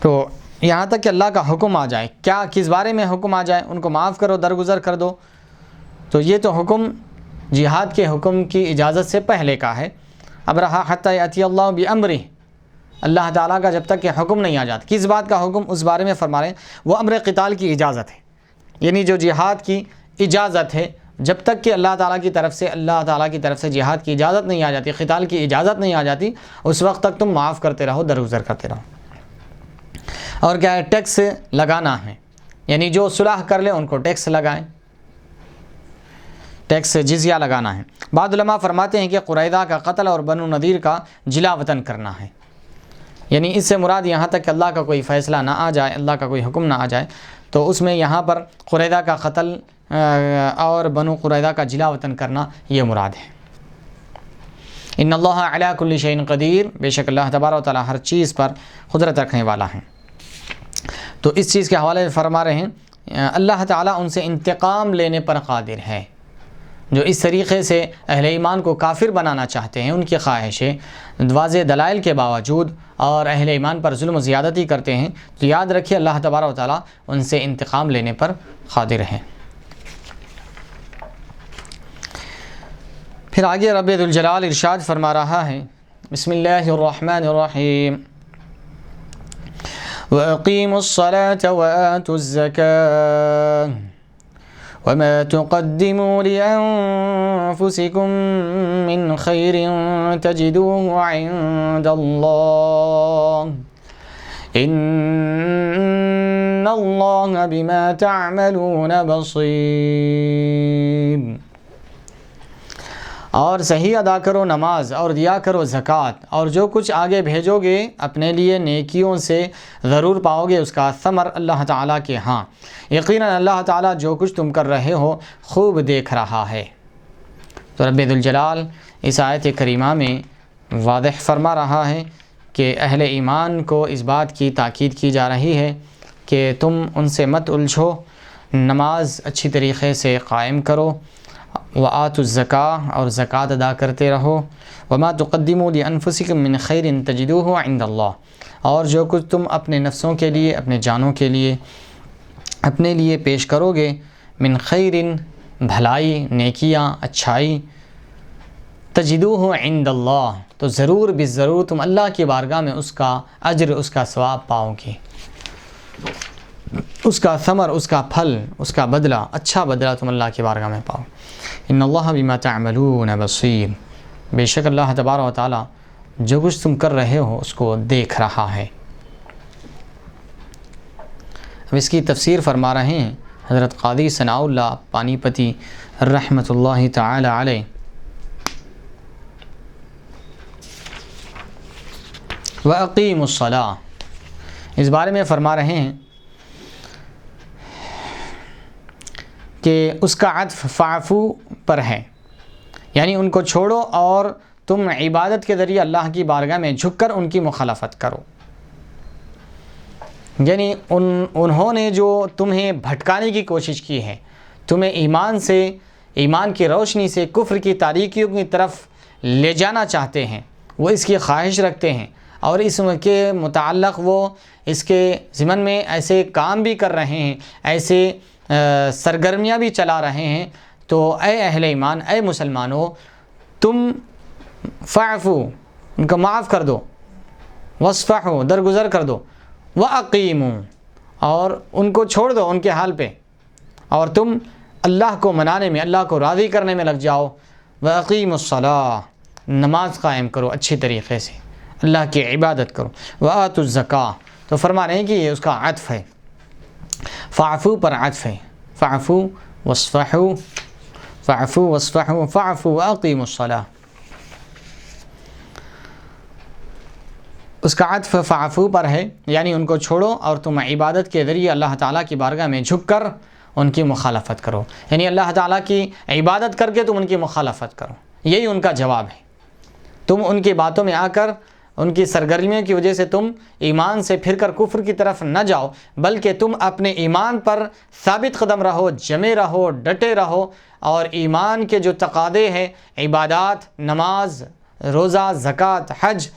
تو یہاں تک کہ اللہ کا حکم آ جائے، کیا کس بارے میں حکم آ جائے؟ ان کو معاف کرو، درگزر کر دو، تو یہ تو حکم جہاد کے حکم کی اجازت سے پہلے کا ہے۔ اب رہا حتی یأتی اللہ بامرہ، اللہ تعالیٰ کا جب تک کہ حکم نہیں آ جاتا، کس بات کا حکم؟ اس بارے میں فرما رہے ہیں وہ امر قتال کی اجازت ہے، یعنی جو جہاد کی اجازت ہے، جب تک کہ اللہ تعالیٰ کی طرف سے جہاد کی اجازت نہیں آ جاتی، قتال کی اجازت نہیں آ جاتی، اس وقت تک تم معاف کرتے رہو، درگزر کرتے رہو۔ اور کیا ہے؟ ٹیکس لگانا ہے، یعنی جو صلح کر لیں ان کو ٹیکس لگائیں، ٹیکس جزیہ لگانا ہے۔ بعض علماء فرماتے ہیں کہ قریظہ کا قتل اور بنو نذیر کا جلا وطن کرنا ہے، یعنی اس سے مراد یہاں تک کہ اللہ کا کوئی فیصلہ نہ آ جائے، اللہ کا کوئی حکم نہ آ جائے، تو اس میں یہاں پر قریظہ کا قتل اور بنو قریظہ کا جلا وطن کرنا یہ مراد ہے۔ ان اللہ علی کل شیء قدیر، بے شک اللہ تبارک و تعالیٰ ہر چیز پر قدرت رکھنے والا ہے۔ تو اس چیز کے حوالے سے فرما رہے ہیں اللہ تعالیٰ ان سے انتقام لینے پر قادر ہے، جو اس طریقے سے اہل ایمان کو کافر بنانا چاہتے ہیں، ان کی خواہشیں واضح دلائل کے باوجود اور اہل ایمان پر ظلم و زیادتی کرتے ہیں، تو یاد رکھیے اللہ تبارک و تعالیٰ ان سے انتقام لینے پر قادر ہے۔ پھر آگے رب ذوالجلال ارشاد فرما رہا ہے، بسم اللہ الرحمن الرحیم، وَأَقِيمُوا الصَّلَاةَ وَآتُوا الزَّكَاةَ وَمَا تُقَدِّمُوا لِأَنفُسِكُم مِّن خَيْرٍ تَجِدُوهُ عِندَ اللَّهِ إِنَّ اللَّهَ بِمَا تَعْمَلُونَ بَصِيرٌ۔ اور صحیح ادا کرو نماز اور دیا کرو زکوٰۃ، اور جو کچھ آگے بھیجو گے اپنے لیے نیکیوں سے ضرور پاؤ گے اس کا ثمر اللہ تعالیٰ کے ہاں، یقیناً اللہ تعالیٰ جو کچھ تم کر رہے ہو خوب دیکھ رہا ہے۔ تو رب ذوالجلال اس آیت کریمہ میں واضح فرما رہا ہے کہ اہل ایمان کو اس بات کی تاکید کی جا رہی ہے کہ تم ان سے مت الجھو، نماز اچھی طریقے سے قائم کرو وآتوا الزکاۃ اور زکوٰۃ ادا کرتے رہو، وما تقدموا لانفسکم من خیر تجدوہ عند اللہ، اور جو کچھ تم اپنے نفسوں کے لیے، اپنے جانوں کے لیے، اپنے لیے پیش کرو گے، من خیر بھلائی، نیکیاں، اچھائی، تجدوہ عند اللہ تو ضرور بالضرور تم اللہ کی بارگاہ میں اس کا اجر، اس کا ثواب پاؤ گے، اس کا ثمر، اس کا پھل، اس کا بدلہ، اچھا بدلہ تم اللہ کی بارگاہ میں پاؤ۔ ان اللہ بما تعملون بصیر، بے شک اللہ تبارک و تعالی جو کچھ تم کر رہے ہو اس کو دیکھ رہا ہے۔ اب اس کی تفسیر فرما رہے ہیں حضرت قاضی ثناء اللہ پانی پتی رحمۃ اللہ تعالی علیہ۔ وَأَقِيمُوا الصَّلَاةَ، اس بارے میں فرما رہے ہیں کہ اس کا عطف فاعفو پر ہے، یعنی ان کو چھوڑو اور تم عبادت کے ذریعے اللہ کی بارگاہ میں جھک کر ان کی مخالفت کرو، یعنی انہوں نے جو تمہیں بھٹکانے کی کوشش کی ہے، تمہیں ایمان کی روشنی سے کفر کی تاریکیوں کی طرف لے جانا چاہتے ہیں، وہ اس کی خواہش رکھتے ہیں اور اس کے متعلق وہ اس کے ضمن میں ایسے کام بھی کر رہے ہیں، ایسے سرگرمیاں بھی چلا رہے ہیں، تو اے اہل ایمان، اے مسلمانوں، تم فاعفو، ان کو معاف کر دو، واصفحوا، درگزر کر دو، وَأَقِيمُوا، اور ان کو چھوڑ دو ان کے حال پہ، اور تم اللہ کو منانے میں، اللہ کو راضی کرنے میں لگ جاؤ۔ وَأَقِيمُوا الصَّلَاةَ، نماز قائم کرو اچھی طریقے سے، اللہ کی عبادت کرو۔ وَآتُوا الزَّکاۃ، تو فرما رہے ہیں کہ یہ اس کا عطف ہے، فاعفو پر عطف ہے، فاعفو واصفحوا، فاعفو واصفحوا، فاعفو وَأَقِيمُوا الصَّلَاةَ، اس کا عطف فاعفو پر ہے، یعنی ان کو چھوڑو اور تم عبادت کے ذریعے اللہ تعالیٰ کی بارگاہ میں جھک کر ان کی مخالفت کرو، یعنی اللہ تعالیٰ کی عبادت کر کے تم ان کی مخالفت کرو، یہی ان کا جواب ہے۔ تم ان کی باتوں میں آ کر، ان کی سرگرمیوں کی وجہ سے تم ایمان سے پھر کر کفر کی طرف نہ جاؤ، بلکہ تم اپنے ایمان پر ثابت قدم رہو، جمے رہو، ڈٹے رہو، اور ایمان کے جو تقاضے ہیں، عبادات، نماز، روزہ، زکوٰۃ، حج،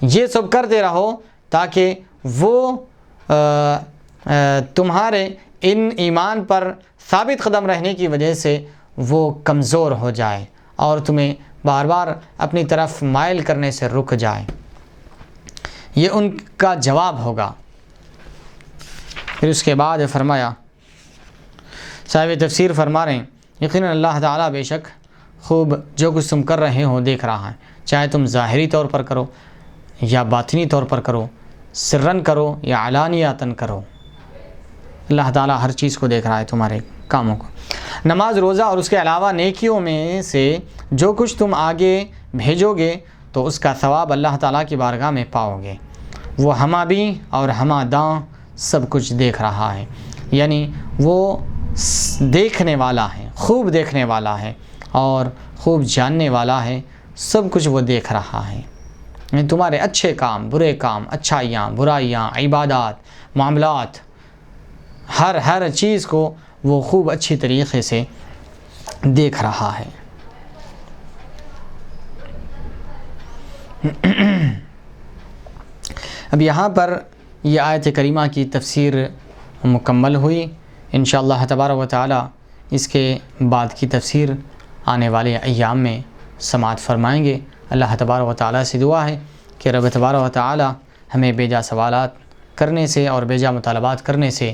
یہ سب کرتے رہو، تاکہ وہ تمہارے ان ایمان پر ثابت قدم رہنے کی وجہ سے وہ کمزور ہو جائے اور تمہیں بار بار اپنی طرف مائل کرنے سے رک جائے، یہ ان کا جواب ہوگا۔ پھر اس کے بعد فرمایا، صاحب تفسیر فرما رہے ہیں، یقیناً اللہ تعالیٰ بے شک خوب جو کچھ تم کر رہے ہو دیکھ رہا ہے، چاہے تم ظاہری طور پر کرو یا باطنی طور پر کرو، سرن کرو یا علانیاتن کرو، اللہ تعالیٰ ہر چیز کو دیکھ رہا ہے، تمہارے کاموں کو۔ نماز، روزہ اور اس کے علاوہ نیکیوں میں سے جو کچھ تم آگے بھیجو گے تو اس کا ثواب اللہ تعالیٰ کی بارگاہ میں پاؤ گے، وہ ہمہ بھی اور ہمہ داں سب کچھ دیکھ رہا ہے، یعنی وہ دیکھنے والا ہے، خوب دیکھنے والا ہے اور خوب جاننے والا ہے، سب کچھ وہ دیکھ رہا ہے، یعنی تمہارے اچھے کام، برے کام، اچھائیاں، برائیاں، عبادات، معاملات، ہر چیز کو وہ خوب اچھی طریقے سے دیکھ رہا ہے۔ اب یہاں پر یہ آیت کریمہ کی تفسیر مکمل ہوئی، انشاءاللہ تبارک و تعالی اس کے بعد کی تفسیر آنے والے ایام میں سماعت فرمائیں گے۔ اللہ تبارک و تعالی سے دعا ہے کہ رب تبارک و تعالی ہمیں بیجا سوالات کرنے سے اور بیجا مطالبات کرنے سے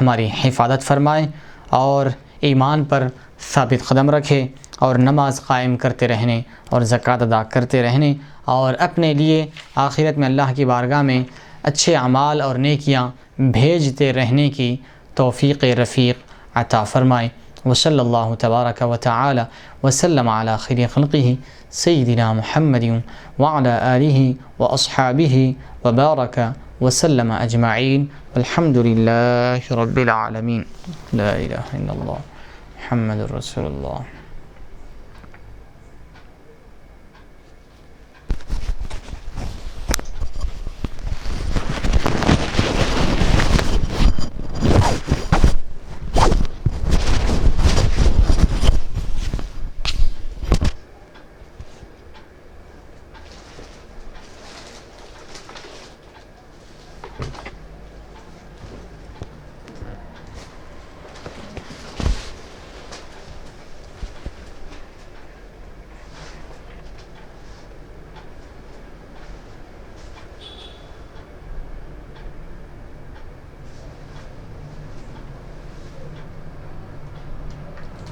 ہماری حفاظت فرمائے اور ایمان پر ثابت قدم رکھے اور نماز قائم کرتے رہنے اور زکوٰۃ ادا کرتے رہنے اور اپنے لیے آخرت میں اللہ کی بارگاہ میں اچھے اعمال اور نیکیاں بھیجتے رہنے کی توفیق رفیق عطا فرمائے۔ وصلی اللہ تبارک و تعالی وسلم علی خیر خلقہ سیدنا محمد وعلی آلہ واصحابہ وبارک وسلم اجمعین، والحمد للہ رب العالمین، لا الہ الا اللہ محمد رسول اللہ۔